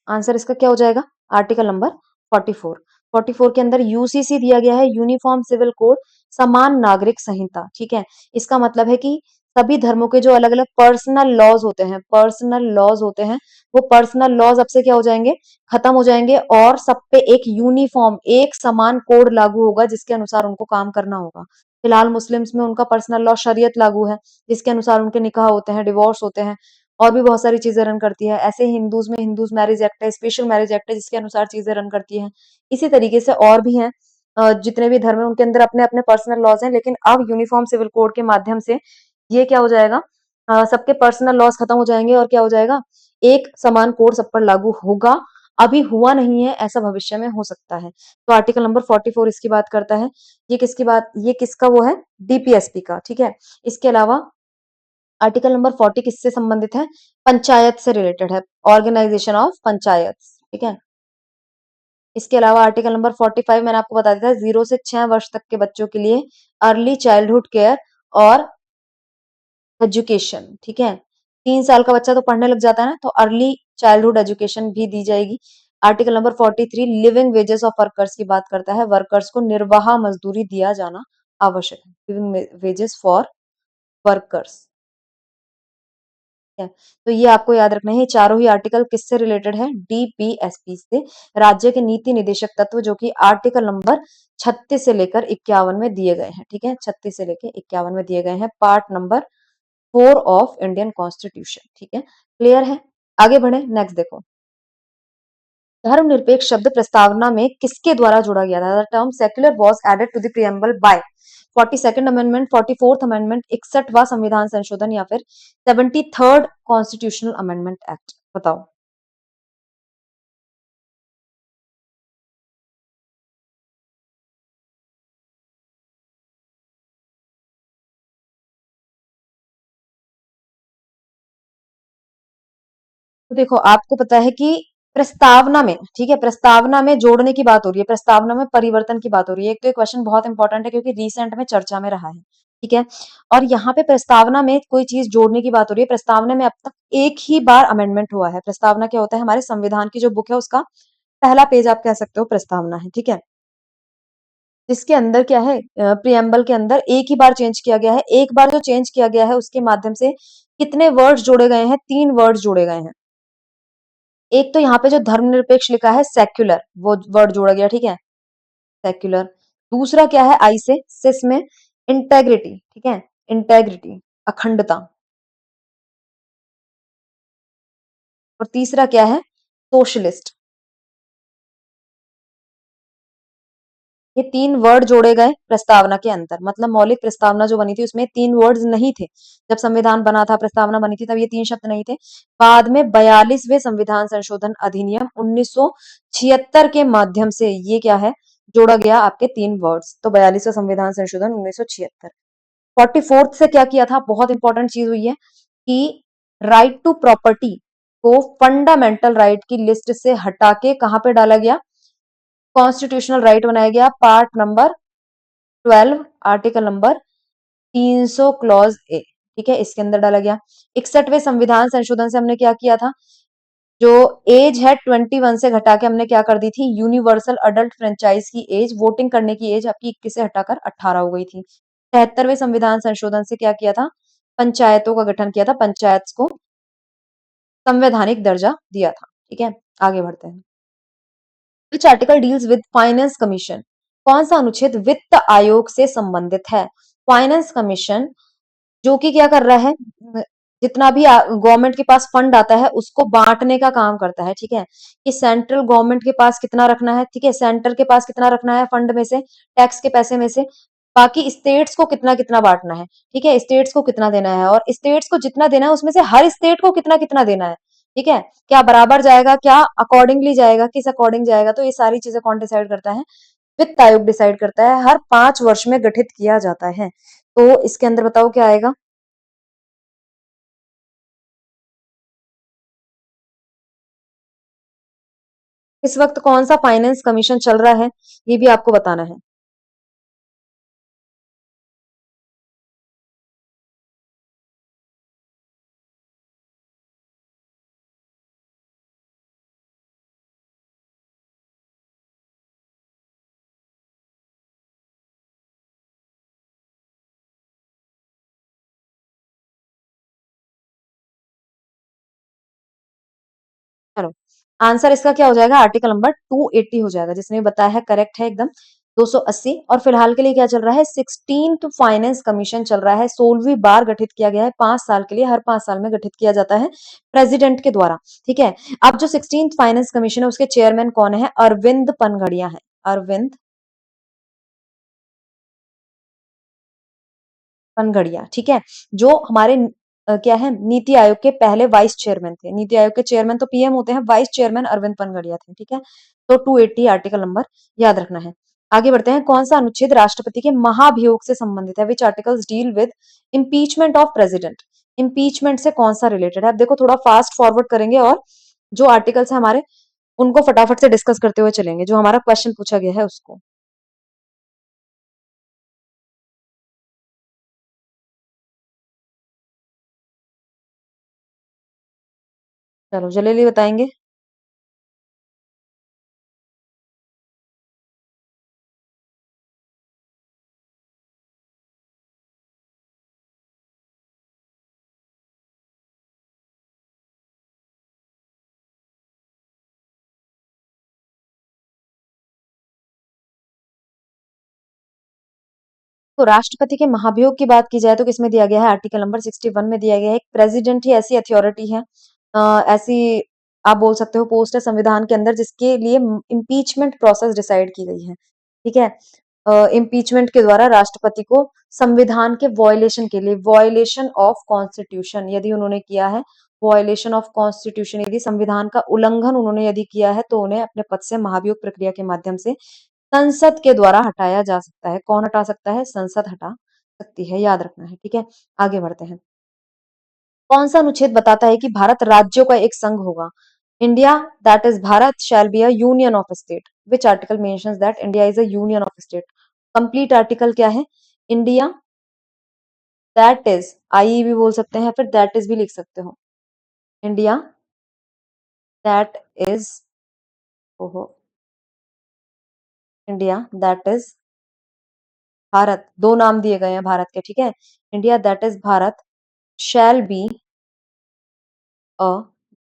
आंसर इसका क्या हो जाएगा, आर्टिकल नंबर 44। 44 के अंदर यूसीसी दिया गया है, यूनिफॉर्म सिविल कोड, समान नागरिक संहिता, ठीक है। इसका मतलब है कि सभी धर्मों के जो अलग अलग पर्सनल लॉज होते हैं, पर्सनल लॉज होते हैं, वो पर्सनल लॉज अब से क्या हो जाएंगे, खत्म हो जाएंगे, और सब पे एक यूनिफॉर्म, एक समान कोड लागू होगा जिसके अनुसार उनको काम करना होगा। फिलहाल मुस्लिम्स में उनका पर्सनल लॉ शरीयत लागू है, जिसके अनुसार उनके निकाह होते हैं, डिवोर्स होते हैं, और भी बहुत सारी चीजें रन करती है। ऐसे हिंदूज में हिंदूज मैरिज एक्ट है, स्पेशल मैरिज एक्ट है, जिसके अनुसार चीजें रन करती है। इसी तरीके से और भी हैं, जितने भी धर्म है उनके अंदर अपने अपने पर्सनल लॉज हैं, लेकिन अब यूनिफॉर्म सिविल कोड के माध्यम से ये क्या हो जाएगा, सबके पर्सनल लॉज खत्म हो जाएंगे, और क्या हो जाएगा, एक समान कोड सब पर लागू होगा। अभी हुआ नहीं है, ऐसा भविष्य में हो सकता है। तो आर्टिकल नंबर 44 इसकी बात करता है। ये किसका वो है, डीपीएसपी का, ठीक है। इसके अलावा आर्टिकल नंबर 40 किससे संबंधित है, पंचायत से रिलेटेड है, ऑर्गेनाइजेशन ऑफ पंचायत, ठीक है। इसके अलावा आर्टिकल नंबर 45 मैंने आपको बता दिया था, 0 से 6 वर्ष तक के बच्चों के लिए अर्ली चाइल्डहुड केयर और एजुकेशन, ठीक है। 3 साल का बच्चा तो पढ़ने लग जाता है ना, तो अर्ली चाइल्डहुड एजुकेशन भी दी जाएगी। Article number 43 living wages of workers की बात करता है, वर्कर्स को निर्वाह मजदूरी दिया जाना आवश्यक है, लिविंग वेजेस फॉर वर्कर्स, है। तो ये आपको याद रखना है, ये चारों ही आर्टिकल किससे रिलेटेड है, डीपीएसपी से, राज्य के नीति निदेशक तत्व, जो कि आर्टिकल नंबर 36 से लेकर 51 में दिए गए हैं, ठीक है। 36 से लेकर 51 में दिए गए हैं, part number 4 of Indian constitution, ठीक है। क्लियर है, आगे बढ़े, नेक्स्ट देखो। धर्मनिरपेक्ष शब्द प्रस्तावना में किसके द्वारा जोड़ा गया था, the term secular was added to the preamble by 42nd amendment, 44th amendment, 61वां संविधान संशोधन, या फिर 73rd कॉन्स्टिट्यूशनल अमेंडमेंट एक्ट, बताओ। तो देखो, आपको पता है कि प्रस्तावना में, ठीक है, प्रस्तावना में जोड़ने की बात हो रही है, प्रस्तावना में परिवर्तन की बात हो रही है। एक तो ये क्वेश्चन बहुत इंपॉर्टेंट है क्योंकि रिसेंट में चर्चा में रहा है, ठीक है। और यहाँ पे प्रस्तावना में कोई चीज जोड़ने की बात हो रही है। प्रस्तावना में अब तक एक ही बार अमेंडमेंट हुआ है। प्रस्तावना क्या होता है, हमारे संविधान की जो बुक है उसका पहला पेज आप कह सकते हो प्रस्तावना है, ठीक है। जिसके अंदर क्या है, प्रियम्बल के अंदर एक ही बार चेंज किया गया है। एक बार जो चेंज किया गया है उसके माध्यम से कितने वर्ड्स जोड़े गए हैं, 3 वर्ड्स जोड़े गए हैं। एक तो यहाँ पे जो धर्मनिरपेक्ष लिखा है सेक्युलर, वो वर्ड जोड़ा गया, ठीक है, सेक्युलर। दूसरा क्या है, आई से सिस में इंटेग्रिटी, ठीक है, इंटेग्रिटी, अखंडता। और तीसरा क्या है, सोशलिस्ट। ये 3 वर्ड जोड़े गए प्रस्तावना के अंदर, मतलब मौलिक प्रस्तावना जो बनी थी उसमें 3 वर्ड्स नहीं थे। जब संविधान बना था, प्रस्तावना बनी थी, तब ये 3 शब्द नहीं थे। बाद में 42वें संविधान संशोधन अधिनियम 1976 के माध्यम से ये क्या है, जोड़ा गया आपके 3 वर्ड्स। तो 42वां संविधान संशोधन 1976। 44th से क्या किया था, बहुत इंपॉर्टेंट चीज हुई है कि राइट टू प्रॉपर्टी को फंडामेंटल राइट की लिस्ट से हटा के कहां पे डाला गया, कॉन्स्टिट्यूशनल राइट बनाया गया, part number 12 article number 300 clause A, ठीक है, इसके अंदर डाला गया। 61वें संविधान संशोधन से हमने क्या किया था, जो एज है 21 से घटा के हमने क्या कर दी थी, यूनिवर्सल अडल्ट फ्रेंचाइज की एज, वोटिंग करने की एज आपकी 21 से हटाकर 18 हो गई थी। 73वें संविधान संशोधन से क्या किया था, पंचायतों का गठन किया था, पंचायत को संवैधानिक दर्जा दिया था, ठीक है। आगे बढ़ते हैं। Which article deals with finance commission, कौन सा अनुच्छेद वित्त आयोग से संबंधित है। फाइनेंस कमीशन जो कि क्या कर रहा है, जितना भी गवर्नमेंट के पास फंड आता है उसको बांटने का काम करता है, ठीक है। कि सेंट्रल गवर्नमेंट के पास कितना रखना है, ठीक है, सेंटर के पास कितना रखना है फंड में से, टैक्स के पैसे में से, बाकी स्टेट्स को कितना कितना बांटना है, ठीक है, स्टेट्स को कितना देना है, और स्टेट्स को जितना देना है उसमें से हर स्टेट को कितना कितना देना है, ठीक है। क्या बराबर जाएगा, क्या अकॉर्डिंगली जाएगा, किस अकॉर्डिंग जाएगा, तो ये सारी चीजें कौन डिसाइड करता है, वित्त आयोग डिसाइड करता है। हर 5 वर्ष में गठित किया जाता है। तो इसके अंदर बताओ क्या आएगा। इस वक्त कौन सा फाइनेंस कमीशन चल रहा है, ये भी आपको बताना है। आंसर इसका क्या हो जाएगा, आर्टिकल नंबर 280 हो जाएगा, जिसने बताया है करेक्ट है एकदम 280। और फिलहाल के लिए क्या चल रहा है, 16th फाइनेंस कमीशन चल रहा है, 16वीं बार गठित किया गया है 5 साल के लिए, हर 5 साल में गठित किया जाता है प्रेसिडेंट के द्वारा। ठीक है, अब जो 16th फाइनेंस कमीशन है उसके चेयरमैन कौन है, अरविंद पनगड़िया है, अरविंद पनगड़िया। ठीक है, जो हमारे क्या है, नीति आयोग के पहले वाइस चेयरमैन थे। नीति आयोग के चेयरमैन तो पीएम होते हैं, वाइस चेयरमैन अरविंद पनगड़िया थे। ठीक है, तो 280 आर्टिकल नंबर याद रखना है। आगे बढ़ते हैं, कौन सा अनुच्छेद राष्ट्रपति के महाभियोग से संबंधित है, which articles deal with impeachment of president. Impeachment से कौन सा रिलेटेड है, अब देखो थोड़ा फास्ट फॉरवर्ड करेंगे और जो आर्टिकल्स है हमारे उनको फटाफट से डिस्कस करते हुए चलेंगे, जो हमारा क्वेश्चन पूछा गया है उसको। चलो जल्दी बताएंगे। तो राष्ट्रपति के महाभियोग की बात की जाए तो किसमें दिया गया है, आर्टिकल नंबर 61 में दिया गया है। एक प्रेसिडेंट ही ऐसी अथॉरिटी है, ऐसी आप बोल सकते हो पोस्ट है संविधान के अंदर, जिसके लिए इम्पीचमेंट प्रोसेस डिसाइड की गई है। ठीक है, इम्पीचमेंट के द्वारा राष्ट्रपति को संविधान के वॉयलेशन के लिए, वॉयलेशन ऑफ कॉन्स्टिट्यूशन यदि उन्होंने किया है, वॉयलेशन ऑफ कॉन्स्टिट्यूशन यदि संविधान का उल्लंघन उन्होंने यदि किया है, तो उन्हें अपने पद से महाभियोग प्रक्रिया के माध्यम से संसद के द्वारा हटाया जा सकता है। कौन हटा सकता है, संसद हटा सकती है, याद रखना है। ठीक है, आगे बढ़ते हैं। कौन सा अनुच्छेद बताता है कि भारत राज्यों का एक संघ होगा, India that is Bharat shell be a union of state, which article mentions that India is a union of state. Complete article क्या है, इंडिया दैट इज, आई भी बोल सकते हैं, फिर दैट इज भी लिख सकते हो, इंडिया दैट इज, ओहो, इंडिया दैट इज भारत, दो नाम दिए गए हैं भारत के। ठीक है, India that is Bharat shell be a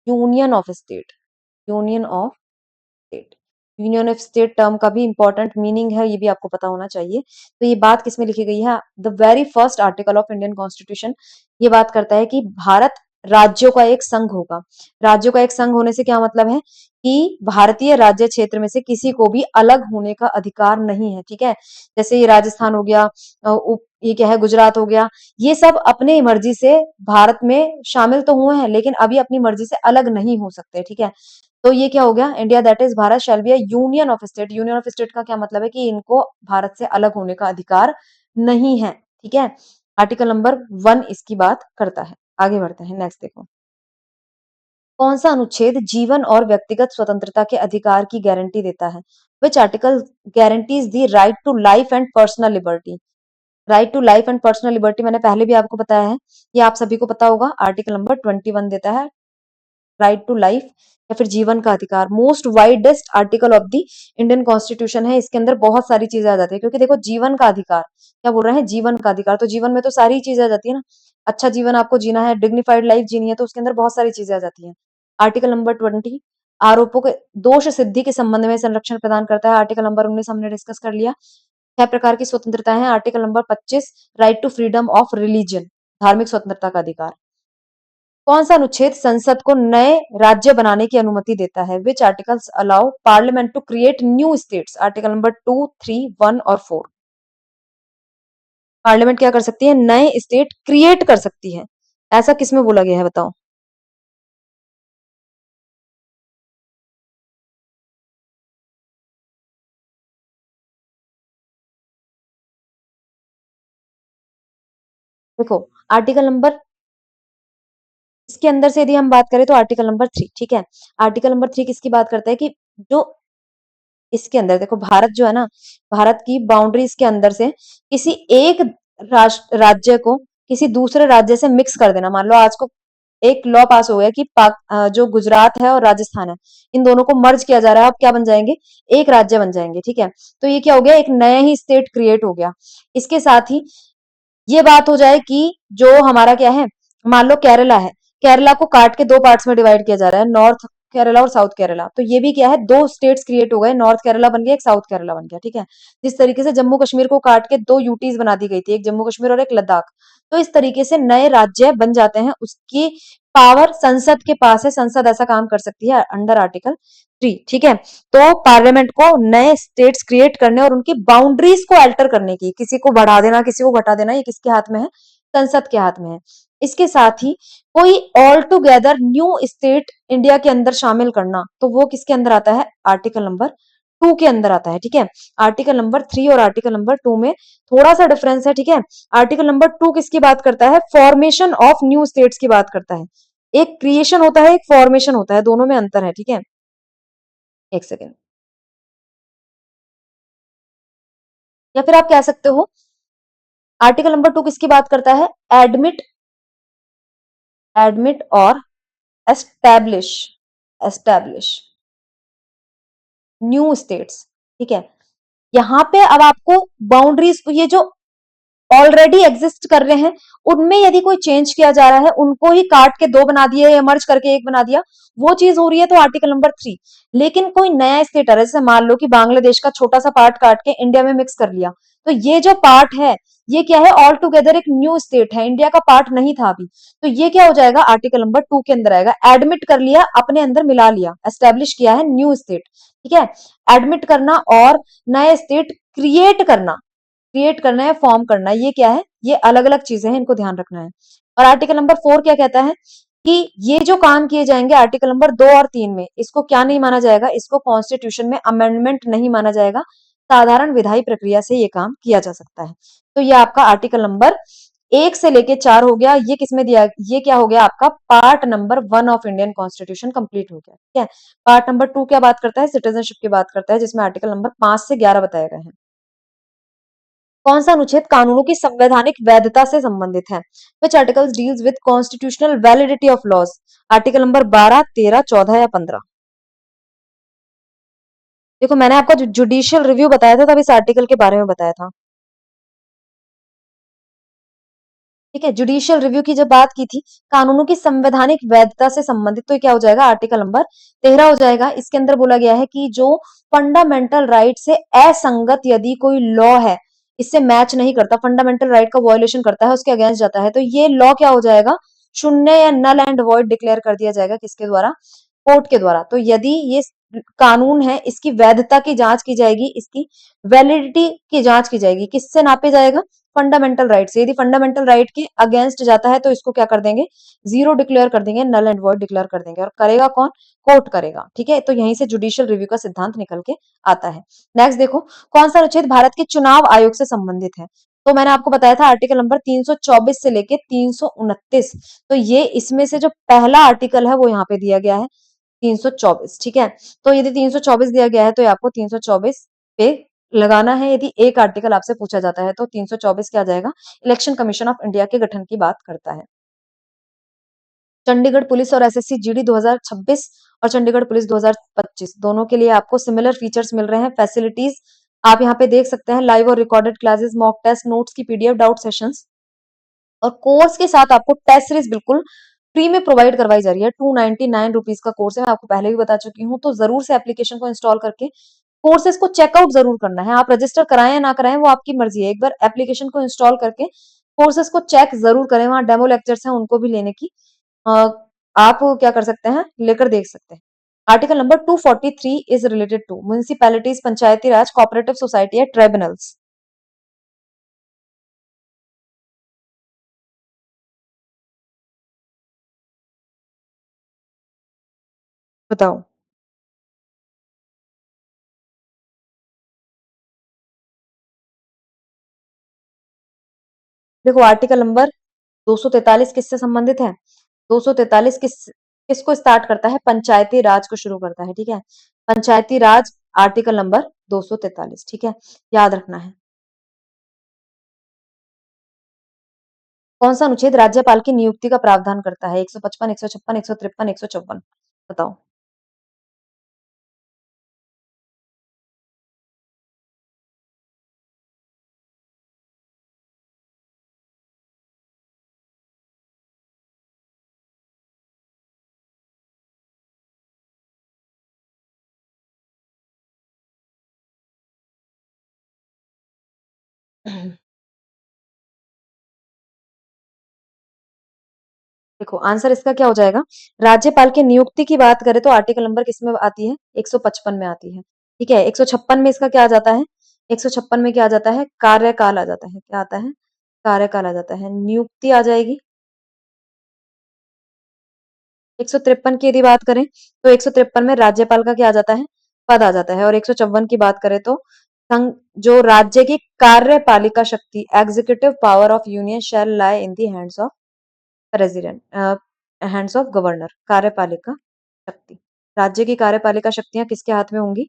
union of state, union of state. Union of state term का भी इंपॉर्टेंट मीनिंग है, ये भी आपको पता होना चाहिए। तो ये बात किसमें लिखी गई है, the very first article of Indian constitution ये बात करता है कि भारत राज्यों का एक संघ होगा। राज्यों का एक संघ होने से क्या मतलब है कि भारतीय राज्य क्षेत्र में से किसी को भी अलग होने का अधिकार नहीं है। ठीक है, जैसे ये राजस्थान हो गया, ये क्या है, गुजरात हो गया, ये सब अपने मर्जी से भारत में शामिल तो हुए हैं, लेकिन अभी अपनी मर्जी से अलग नहीं हो सकते। ठीक है, तो ये क्या हो गया, India that is Bharat shell be a union of state. Union of state का क्या मतलब है कि इनको भारत से अलग होने का अधिकार नहीं है। ठीक है, आर्टिकल नंबर 1 इसकी बात करता है। आगे बढ़ते हैं, नेक्स्ट देखो, कौन सा अनुच्छेद जीवन और व्यक्तिगत स्वतंत्रता के अधिकार की गारंटी देता है, which article guarantees the right to life and personal liberty. Right to life and personal liberty मैंने पहले भी आपको बताया है, ये आप सभी को पता होगा, आर्टिकल नंबर 21 देता है राइट टू लाइफ या फिर जीवन का अधिकार। Most widest article of the Indian constitution है, इसके अंदर बहुत सारी चीजें आ जाती है, क्योंकि देखो जीवन का अधिकार, क्या बोल रहे हैं, जीवन का अधिकार, तो जीवन में तो सारी चीजें आ जाती है ना। अच्छा जीवन आपको जीना है, डिग्निफाइड लाइफ जीनी है, तो उसके अंदर बहुत सारी चीजें आ जाती हैं। आर्टिकल नंबर 20 आरोपों के दोष सिद्धि के संबंध में संरक्षण प्रदान करता है। आर्टिकल नंबर 19 हमने डिस्कस कर लिया। 6 प्रकार की स्वतंत्रता है। Article number 25 right to freedom of religion, धार्मिक स्वतंत्रता का अधिकार। कौन सा अनुच्छेद संसद को नए राज्य बनाने की अनुमति देता है, which articles allow parliament to create new states. Article number 2, 3, 1 और 4। पार्लियामेंट क्या कर सकती है, नए स्टेट क्रिएट कर सकती है। ऐसा किसमें बोला गया है बताओ। देखो आर्टिकल नंबर, इसके अंदर से यदि हम बात करें तो आर्टिकल नंबर 3। ठीक है, आर्टिकल नंबर 3 किसकी बात करता है कि जो इसके अंदर देखो भारत जो है ना, भारत की बाउंड्रीज के अंदर से किसी एक राष्ट्र राज्य को किसी दूसरे राज्य से मिक्स कर देना। मान लो आज को एक लॉ पास हो गया कि जो गुजरात है और राजस्थान है, इन दोनों को मर्ज किया जा रहा है, अब क्या बन जाएंगे, एक राज्य बन जाएंगे। ठीक है, तो ये क्या हो गया, एक नया ही स्टेट क्रिएट हो गया। इसके साथ ही ये बात हो जाए कि जो हमारा क्या है, मान लो केरला है, केरला को काट के दो पार्ट्स में डिवाइड किया जा रहा है, नॉर्थ केरला और साउथ केरला। तो ये भी क्या है, दो स्टेट्स क्रिएट हो गए, नॉर्थ केरला बन गया, एक साउथ केरला बन गया, ठीक है। जिस तरीके से जम्मू कश्मीर को काट के दो यूटीज बना दी गई थी, एक जम्मू कश्मीर और एक लद्दाख। तो इस तरीके से नए राज्य बन जाते हैं, उसकी पावर संसद के पास है, संसद ऐसा काम कर सकती है अंडर आर्टिकल 3, ठीक है। तो पार्लियामेंट को नए स्टेट्स क्रिएट करने और उनकी बाउंड्रीज को अल्टर करने की, किसी को बढ़ा देना, किसी को घटा देना, ये किसके हाथ में है, संसद के हाथ में है। इसके साथ ही कोई all together new state India के अंदर शामिल करना, तो वो किसके अंदर आता है, आर्टिकल नंबर 2 के अंदर आता है, ठीक है। आर्टिकल नंबर 3 और आर्टिकल नंबर 2 में थोड़ा सा डिफरेंस है, ठीक है। आर्टिकल नंबर 2 किसकी बात करता है, फॉर्मेशन ऑफ न्यू स्टेट्स की बात करता है। एक क्रिएशन होता है, एक फॉर्मेशन होता है, दोनों में अंतर है, ठीक है। एक सेकेंड। या फिर आप कह सकते हो आर्टिकल नंबर 2 किसकी बात करता है, एडमिट, एडमिट और एस्टैब्लिश, एस्टैब्लिश न्यू स्टेट्स, ठीक है। यहाँ पे अब आपको बाउंड्रीज, ये जो ऑलरेडी एग्जिस्ट कर रहे हैं, उनमें यदि कोई चेंज किया जा रहा है, उनको ही काट के दो बना दिए या मर्ज करके एक बना दिया, वो चीज हो रही है, तो आर्टिकल नंबर 3। लेकिन कोई नया स्टेट आ रहा है, जैसे मान लो कि बांग्लादेश का छोटा सा पार्ट काट के इंडिया में मिक्स कर लिया, तो ये जो पार्ट है, ये क्या है, ऑल टुगेदर एक न्यू स्टेट है, इंडिया का पार्ट नहीं था अभी। तो ये क्या हो जाएगा, आर्टिकल नंबर 2 के अंदर आएगा। एडमिट कर लिया, अपने अंदर मिला लिया, एस्टेब्लिश किया है न्यू स्टेट, ठीक है। एडमिट करना और नए स्टेट क्रिएट करना, क्रिएट करना है, फॉर्म करना है, ये क्या है, ये अलग अलग चीजें हैं, इनको ध्यान रखना है। और आर्टिकल नंबर 4 क्या कहता है कि ये जो काम किए जाएंगे आर्टिकल नंबर 2 और 3 में, इसको क्या नहीं माना जाएगा, इसको कॉन्स्टिट्यूशन में अमेंडमेंट नहीं माना जाएगा, साधारण विधायी प्रक्रिया से ये काम किया जा सकता है। तो ये आपका आर्टिकल नंबर 1 से लेके 4 हो गया। ये किसमें दिया, ये क्या हो गया आपका, part number 1 of Indian constitution complete हो गया, ठीक है। पार्ट नंबर 2 क्या बात करता है, सिटीजनशिप की बात करता है, जिसमें आर्टिकल नंबर 5 से 11 बताए गए हैं। कौन सा अनुच्छेद कानूनों की संवैधानिक वैधता से संबंधित है, which articles deals with constitutional validity of laws, article number 12, 13, 14 या 15। देखो मैंने आपको जुडिशियल रिव्यू बताया था, तब इस आर्टिकल के बारे में बताया था, ठीक है। जुडिशियल रिव्यू की जब बात की थी, कानूनों की संवैधानिक वैधता से संबंधित, तो ये क्या हो जाएगा, आर्टिकल नंबर 13 हो जाएगा। इसके अंदर बोला गया है कि जो फंडामेंटल राइट से असंगत यदि कोई लॉ है, इससे मैच नहीं करता, फंडामेंटल राइट का वायोलेशन करता है, उसके अगेंस्ट जाता है, तो ये लॉ क्या हो जाएगा, शून्य या नल एंड वॉइड डिक्लेयर कर दिया जाएगा, किसके द्वारा, कोर्ट के द्वारा। तो यदि ये कानून है, इसकी वैधता की जांच की जाएगी, इसकी वैलिडिटी की जांच की जाएगी, किससे नापे जाएगा, फंडामेंटल राइट से। यदि फंडामेंटल राइट के अगेंस्ट जाता है, तो इसको क्या कर देंगे, जीरो डिक्लेयर कर देंगे, नल एंड वॉइड डिक्लेयर कर देंगे। और करेगा कौन, कोर्ट करेगा, ठीक है। तो यहीं से जुडिशियल रिव्यू का सिद्धांत निकल के आता है। नेक्स्ट देखो, कौन सा अनुच्छेद भारत के चुनाव आयोग से संबंधित है, तो मैंने आपको बताया था आर्टिकल नंबर 324 से लेके 329। तो ये इसमें से जो पहला आर्टिकल है वो यहाँ पे दिया गया है 324, ठीक है। तो यदि 324 दिया गया है, तो ये आपको 324 पे लगाना है। यदि एक आर्टिकल आपसे पूछा जाता है, तो 324 क्या आ जाएगा, इलेक्शन कमीशन ऑफ इंडिया के गठन की बात करता है। चंडीगढ़ पुलिस और एसएससी जीडी 2026 और चंडीगढ़ पुलिस 2025 दोनों के लिए आपको सिमिलर फीचर्स मिल रहे हैं। फैसिलिटीज आप यहाँ पे देख सकते हैं, लाइव और recorded classes, mock test, notes की पीडीएफ, डाउट सेशंस, और कोर्स के साथ आपको टेस्ट सीरीज बिल्कुल फ्री में प्रोवाइड करवाई जा रही है। 299 रुपीज का कोर्स है, मैं आपको पहले भी बता चुकी हूँ। तो जरूर से एप्लीकेशन को इंस्टॉल करके कोर्सेज को चेकआउट जरूर करना है। आप रजिस्टर कराएं या ना कराएं वो आपकी मर्जी है। एक बार एप्लीकेशन को इंस्टॉल करके कोर्सेज को चेक जरूर करें, वहां डेमो लेक्चर्स हैं, उनको भी लेने की अ, आप क्या कर सकते हैं, लेकर देख सकते हैं। Article number 243 is related to municipalities, Panchayati Raj, cooperative society या ट्राइब्यूनल्स। बताओ। देखो आर्टिकल नंबर 243 किससे संबंधित है, 243 किसको स्टार्ट करता है, पंचायती राज को शुरू करता है, ठीक है। पंचायती राज आर्टिकल नंबर 243, ठीक है, याद रखना है। कौन सा अनुच्छेद राज्यपाल की नियुक्ति का प्रावधान करता है, 155, 156, 153, 154, बताओ। देखो आंसर इसका क्या हो जाएगा, राज्यपाल की नियुक्ति की बात करें तो आर्टिकल नंबर किस में आती है, 155 में आती है। ठीक है, 156 में इसका क्या आ जाता है, 156 में क्या आ जाता है, कार्यकाल आ जाता है, क्या आता है, कार्यकाल आ जाता है, नियुक्ति आ जाएगी। 153 की यदि बात करें तो 153 में राज्यपाल का क्या आ जाता है, पद आ जाता है। और 154 की बात करें तो संघ, जो राज्य की कार्यपालिका शक्ति, executive power of union shall lie in the hands of president, hands of governor, कार्यपालिका शक्ति, राज्य की कार्यपालिका शक्तियां किसके हाथ में होंगी,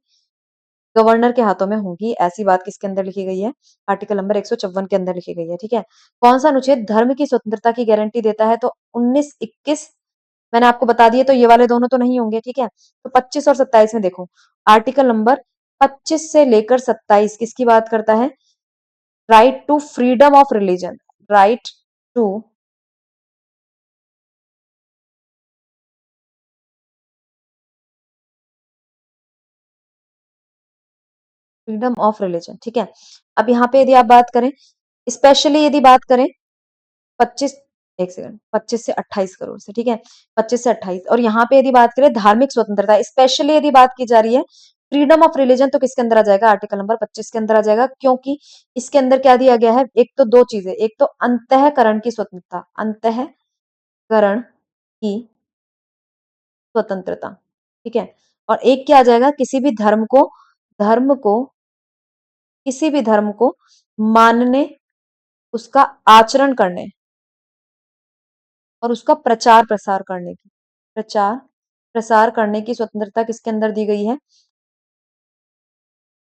गवर्नर के हाथों में होंगी। ऐसी बात किसके अंदर लिखी गई है, आर्टिकल नंबर 154 के अंदर लिखी गई है। ठीक है, कौन सा अनुच्छेद धर्म की स्वतंत्रता की गारंटी देता है, तो 19, 21 मैंने आपको बता दिए, तो ये वाले दोनों तो नहीं होंगे। ठीक है, तो 25 और 27 में देखो, आर्टिकल नंबर 25 से लेकर 27 किसकी बात करता है, right to freedom of religion, right to freedom of religion. ठीक है, अब यहाँ पे यदि आप बात करें, स्पेशली यदि बात करें 25, एक सेकंड, 25 से 28 करोड़ से, ठीक है, 25 से 28, और यहाँ पे यदि बात करें धार्मिक स्वतंत्रता, स्पेशली यदि बात की जा रही है फ्रीडम ऑफ रिलीजन, तो किसके अंदर आ जाएगा, आर्टिकल नंबर 25 के अंदर आ जाएगा। क्योंकि इसके अंदर क्या दिया गया है, एक तो दो चीजें, एक तो अंतःकरण की स्वतंत्रता, अंतःकरण की स्वतंत्रता, ठीक है, और एक क्या आ जाएगा, धर्म को किसी भी धर्म को मानने, उसका आचरण करने और उसका प्रचार प्रसार करने की स्वतंत्रता किसके अंदर दी गई है,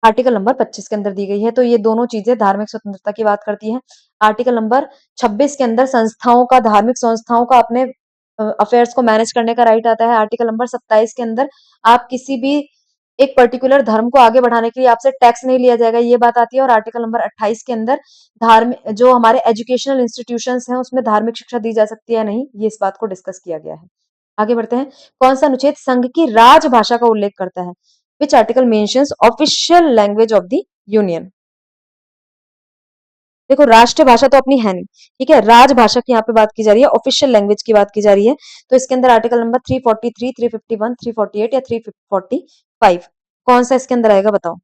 आर्टिकल नंबर 25 के अंदर दी गई है। तो ये दोनों चीजें धार्मिक स्वतंत्रता की बात करती है। आर्टिकल नंबर 26 के अंदर संस्थाओं का, धार्मिक संस्थाओं का अपने अफेयर्स को मैनेज करने का राइट आता है। आर्टिकल नंबर 27 के अंदर आप किसी भी एक पर्टिकुलर धर्म को आगे बढ़ाने के लिए आपसे टैक्स नहीं लिया जाएगा, ये बात आती है। और आर्टिकल नंबर 28 के अंदर धार्मिक, जो हमारे एजुकेशनल इंस्टीट्यूशंस हैं उसमें धार्मिक शिक्षा दी जा सकती है नहीं, ये इस बात को डिस्कस किया गया है। आगे बढ़ते हैं, कौन सा अनुच्छेद संघ की राजभाषा का उल्लेख करता है, which article mentions official language of the union. देखो राष्ट्रीय भाषा तो अपनी है नहीं, ठीक है, राजभाषा की यहाँ पे बात की जा रही है, ऑफिशियल लैंग्वेज की बात की जा रही है। तो इसके अंदर आर्टिकल नंबर 343, 351, 348 या 345, कौन सा इसके अंदर आएगा बताओ।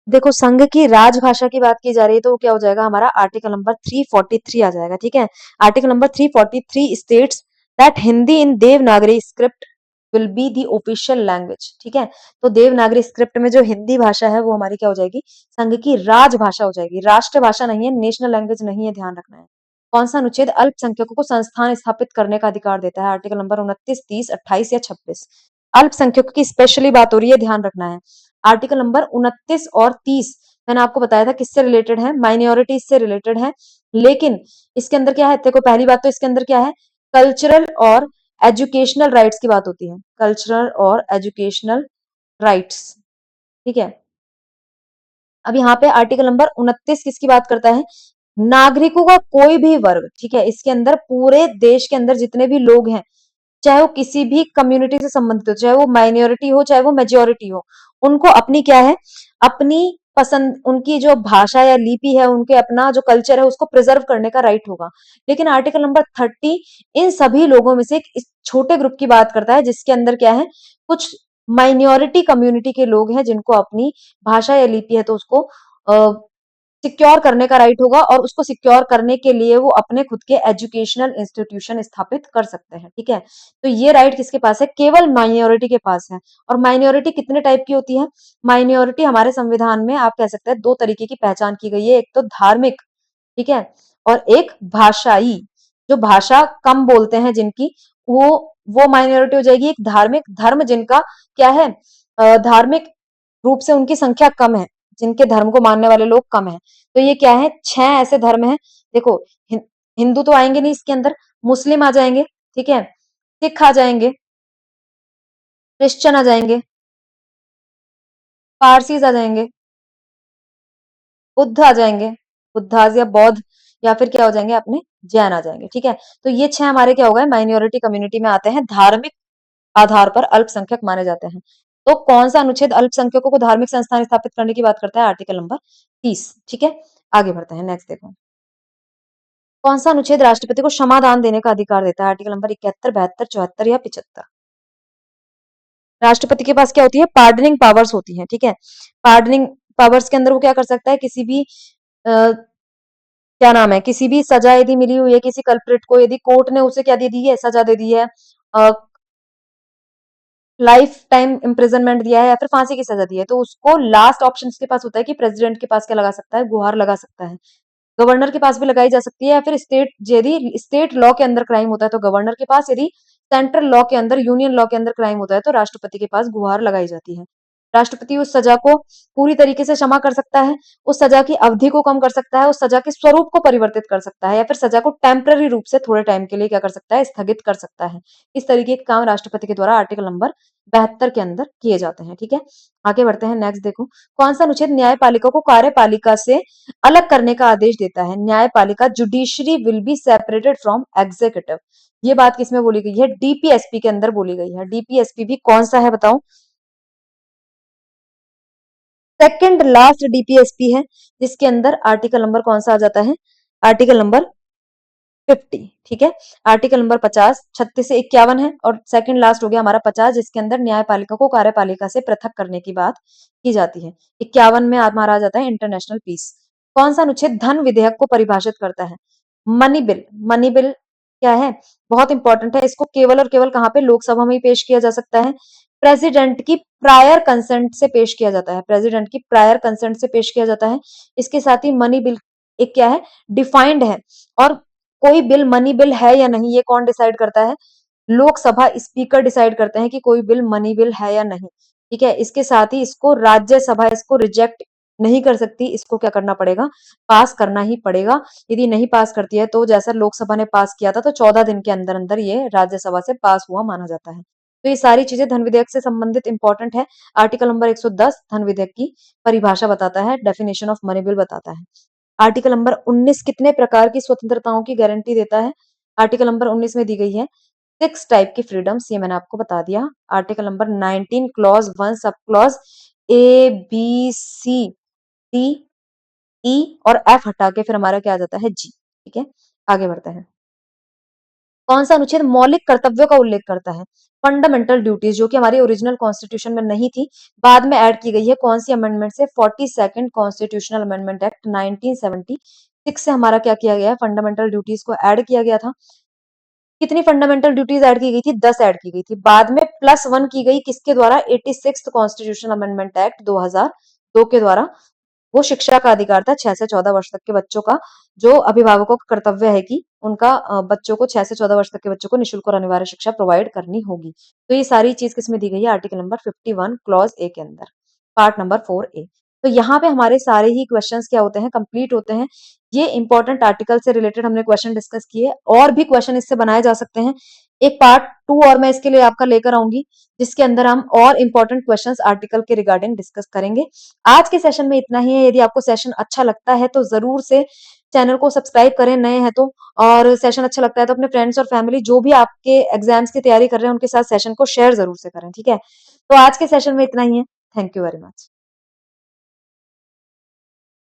देखो संघ की राजभाषा की बात की जा रही है, तो वो क्या हो जाएगा, हमारा आर्टिकल नंबर 343 आ जाएगा। ठीक है, article number 343 states that Hindi in Devanagari script will be the official language. ठीक है, तो देवनागरी स्क्रिप्ट में जो हिंदी भाषा है वो हमारी क्या हो जाएगी, संघ की राजभाषा हो जाएगी, राष्ट्रभाषा नहीं है, नेशनल लैंग्वेज नहीं है, ध्यान रखना है। कौन सा अनुच्छेद अल्पसंख्यकों को संस्थान स्थापित करने का अधिकार देता है, आर्टिकल नंबर 29, 30, 28 या 26। अल्पसंख्यकों की स्पेशली बात हो रही है, ध्यान रखना है। आर्टिकल नंबर 29 और 30 मैंने आपको बताया था किससे रिलेटेड है, माइनॉरिटीज से रिलेटेड है। लेकिन इसके अंदर क्या है, देखो पहली बात तो इसके अंदर क्या है, कल्चरल और एजुकेशनल राइट्स की बात होती है, कल्चरल और एजुकेशनल राइट्स। ठीक है, अब यहाँ पे आर्टिकल नंबर 29 किसकी बात करता है, नागरिकों का कोई भी वर्ग, ठीक है, इसके अंदर पूरे देश के अंदर जितने भी लोग हैं, चाहे वो किसी भी कम्युनिटी से संबंधित हो, चाहे वो माइनॉरिटी हो, चाहे वो मेजोरिटी हो, उनको अपनी क्या है, अपनी पसंद, उनकी जो भाषा या लिपि है, उनके अपना जो कल्चर है उसको प्रिजर्व करने का राइट होगा। लेकिन आर्टिकल नंबर 30 इन सभी लोगों में से एक इस छोटे ग्रुप की बात करता है, जिसके अंदर क्या है, कुछ माइनॉरिटी कम्युनिटी के लोग हैं जिनको अपनी भाषा या लिपि है तो उसको सिक्योर करने का राइट होगा, और उसको सिक्योर करने के लिए वो अपने खुद के एजुकेशनल इंस्टीट्यूशन स्थापित कर सकते हैं। ठीक है, तो ये राइट किसके पास है, केवल माइनॉरिटी के पास है। और माइनॉरिटी कितने टाइप की होती है, माइनॉरिटी हमारे संविधान में आप कह सकते हैं दो तरीके की पहचान की गई है, एक तो धार्मिक, ठीक है, और एक भाषाई, जो भाषा कम बोलते हैं जिनकी, वो माइनॉरिटी हो जाएगी। एक धार्मिक, धर्म जिनका क्या है, धार्मिक रूप से उनकी संख्या कम है, जिनके धर्म को मानने वाले लोग कम हैं। तो ये क्या है, 6 ऐसे धर्म हैं। देखो हिंदू तो आएंगे नहीं इसके अंदर, मुस्लिम आ जाएंगे, ठीक है, सिख आ जाएंगे, क्रिश्चियन आ जाएंगे, पारसीज आ जाएंगे, बुद्ध आ जाएंगे, बुद्धाज या बौद्ध, या फिर क्या हो जाएंगे अपने जैन आ जाएंगे, ठीक है। तो ये 6 हमारे क्या हो गए, माइनॉरिटी कम्युनिटी में आते हैं, धार्मिक आधार पर अल्पसंख्यक माने जाते हैं। तो कौन सा अनुच्छेद अल्पसंख्यकों को धार्मिक संस्थान स्थापित करने की बात करता है, आर्टिकल नंबर 30, ठीक है। आगे बढ़ते हैं, नेक्स्ट देखो, कौन सा अनुच्छेद राष्ट्रपति को क्षमादान देने का अधिकार देता है, आर्टिकल नंबर 71, 72, 74 या 75। राष्ट्रपति के पास क्या होती है, पार्डनिंग पावर्स होती है, ठीक है। पार्डनिंग पावर्स के अंदर वो क्या कर सकता है, किसी भी क्या नाम है, किसी भी सजा यदि मिली हुई है किसी कल्प्रिट को, यदि कोर्ट ने उसे क्या दे दी है, सजा दे दी है, लाइफ टाइम इम्प्रिजनमेंट दिया है या फिर फांसी की सजा दी है, तो उसको लास्ट ऑप्शन इसके पास होता है कि प्रेसिडेंट के पास क्या लगा सकता है, गुहार लगा सकता है। गवर्नर के पास भी लगाई जा सकती है, या फिर स्टेट, यदि स्टेट लॉ के अंदर क्राइम होता है तो गवर्नर के पास, यदि सेंट्रल लॉ के अंदर, यूनियन लॉ के अंदर क्राइम होता है तो राष्ट्रपति के पास गुहार लगाई जाती है। राष्ट्रपति उस सजा को पूरी तरीके से क्षमा कर सकता है, उस सजा की अवधि को कम कर सकता है, उस सजा के स्वरूप को परिवर्तित कर सकता है, या फिर सजा को टेम्पररी रूप से थोड़े टाइम के लिए क्या कर सकता है, स्थगित कर सकता है। इस तरीके के काम राष्ट्रपति के द्वारा आर्टिकल नंबर 72 के अंदर किए जाते हैं, ठीक है। आगे बढ़ते हैं, नेक्स्ट देखो, कौन सा अनुच्छेद न्यायपालिका को कार्यपालिका से अलग करने का आदेश देता है, न्यायपालिका, judiciary will be separated from executive. ये बात किसमें बोली गई है, डीपीएसपी के अंदर बोली गई है। डीपीएसपी भी कौन सा है बताओ, सेकंड लास्ट डीपीएसपी है, जिसके अंदर आर्टिकल नंबर कौन सा आ जाता है, आर्टिकल नंबर 50, ठीक है। आर्टिकल नंबर 50, 36 से 51 है, और सेकंड लास्ट हो गया हमारा 50, जिसके अंदर न्यायपालिका को कार्यपालिका से पृथक करने की बात की जाती है। 51 में हमारा आ जाता है इंटरनेशनल पीस। कौन सा अनुच्छेद धन विधेयक को परिभाषित करता है, मनी बिल। मनी बिल क्या है, बहुत इंपॉर्टेंट है, इसको केवल और केवल कहाँ पे, लोकसभा में ही पेश किया जा सकता है, प्रेसिडेंट की प्रायर कंसेंट से पेश किया जाता है, प्रेसिडेंट की प्रायर कंसेंट से पेश किया जाता है। इसके साथ ही मनी बिल एक क्या है, डिफाइंड है, और कोई बिल मनी बिल है या नहीं ये कौन डिसाइड करता है, लोकसभा स्पीकर डिसाइड करते हैं कि कोई बिल मनी बिल है या नहीं, ठीक है। इसके साथ ही इसको राज्यसभा इसको रिजेक्ट नहीं कर सकती, इसको क्या करना पड़ेगा, पास करना ही पड़ेगा। यदि नहीं पास करती है तो जैसा लोकसभा ने पास किया था तो 14 दिन के अंदर अंदर ये राज्यसभा से पास हुआ माना जाता है। तो ये सारी चीजें धन विधेयक से संबंधित इंपॉर्टेंट है। आर्टिकल नंबर 110 धन विधेयक की परिभाषा बताता है, डेफिनेशन ऑफ मनी बिल बताता है। आर्टिकल नंबर 19 कितने प्रकार की स्वतंत्रताओं की गारंटी देता है, आर्टिकल नंबर 19 में दी गई है 6 टाइप की फ्रीडम्स, ये मैंने आपको बता दिया। Article number 19 clause 1 sub clause A B C D E और एफ हटा के फिर हमारा क्या आ जाता है, जी, ठीक है। आगे बढ़ते हैं, कौन सा अनुच्छेद मौलिक कर्तव्यों का उल्लेख करता है, फंडामेंटल ड्यूटीज, जो कि हमारी ओरिजिनल कॉन्स्टिट्यूशन में नहीं थी, बाद में ऐड की गई है, कौन सी अमेंडमेंट से, 42nd कॉन्स्टिट्यूशनल अमेंडमेंट एक्ट 1976 से हमारा क्या किया गया है, फंडामेंटल ड्यूटीज को ऐड किया गया था। कितनी फंडामेंटल ड्यूटीज ऐड की गई थी, 10 ऐड की गई थी, बाद में +1 की गई किसके द्वारा, 86th कॉन्स्टिट्यूशनल अमेंडमेंट एक्ट 2002 के द्वारा। वो शिक्षा का अधिकार था 6 से 14 वर्ष तक के बच्चों का, जो अभिभावकों का कर्तव्य है कि उनका बच्चों को 6 से 14 वर्ष तक के बच्चों को निःशुल्क और अनिवार्य शिक्षा प्रोवाइड करनी होगी। तो ये सारी चीज किसमें दी गई है, आर्टिकल नंबर 51 क्लॉज ए के अंदर, पार्ट नंबर 4A। तो यहाँ पे हमारे सारे ही क्वेश्चंस क्या होते हैं, कंप्लीट होते हैं। ये इंपॉर्टेंट आर्टिकल से रिलेटेड हमने क्वेश्चन डिस्कस किए, और भी क्वेश्चन इससे बनाए जा सकते हैं। एक पार्ट 2 और मैं इसके लिए आपका लेकर आऊंगी, जिसके अंदर हम और इंपॉर्टेंट क्वेश्चंस आर्टिकल के रिगार्डिंग डिस्कस करेंगे। आज के सेशन में इतना ही है। यदि आपको सेशन अच्छा लगता है तो जरूर से चैनल को सब्सक्राइब करें नए हैं तो, और सेशन अच्छा लगता है तो अपने फ्रेंड्स और फैमिली जो भी आपके एग्जाम्स की तैयारी कर रहे हैं उनके साथ सेशन को शेयर जरूर से करें, ठीक है। तो आज के सेशन में इतना ही है। Thank you very much.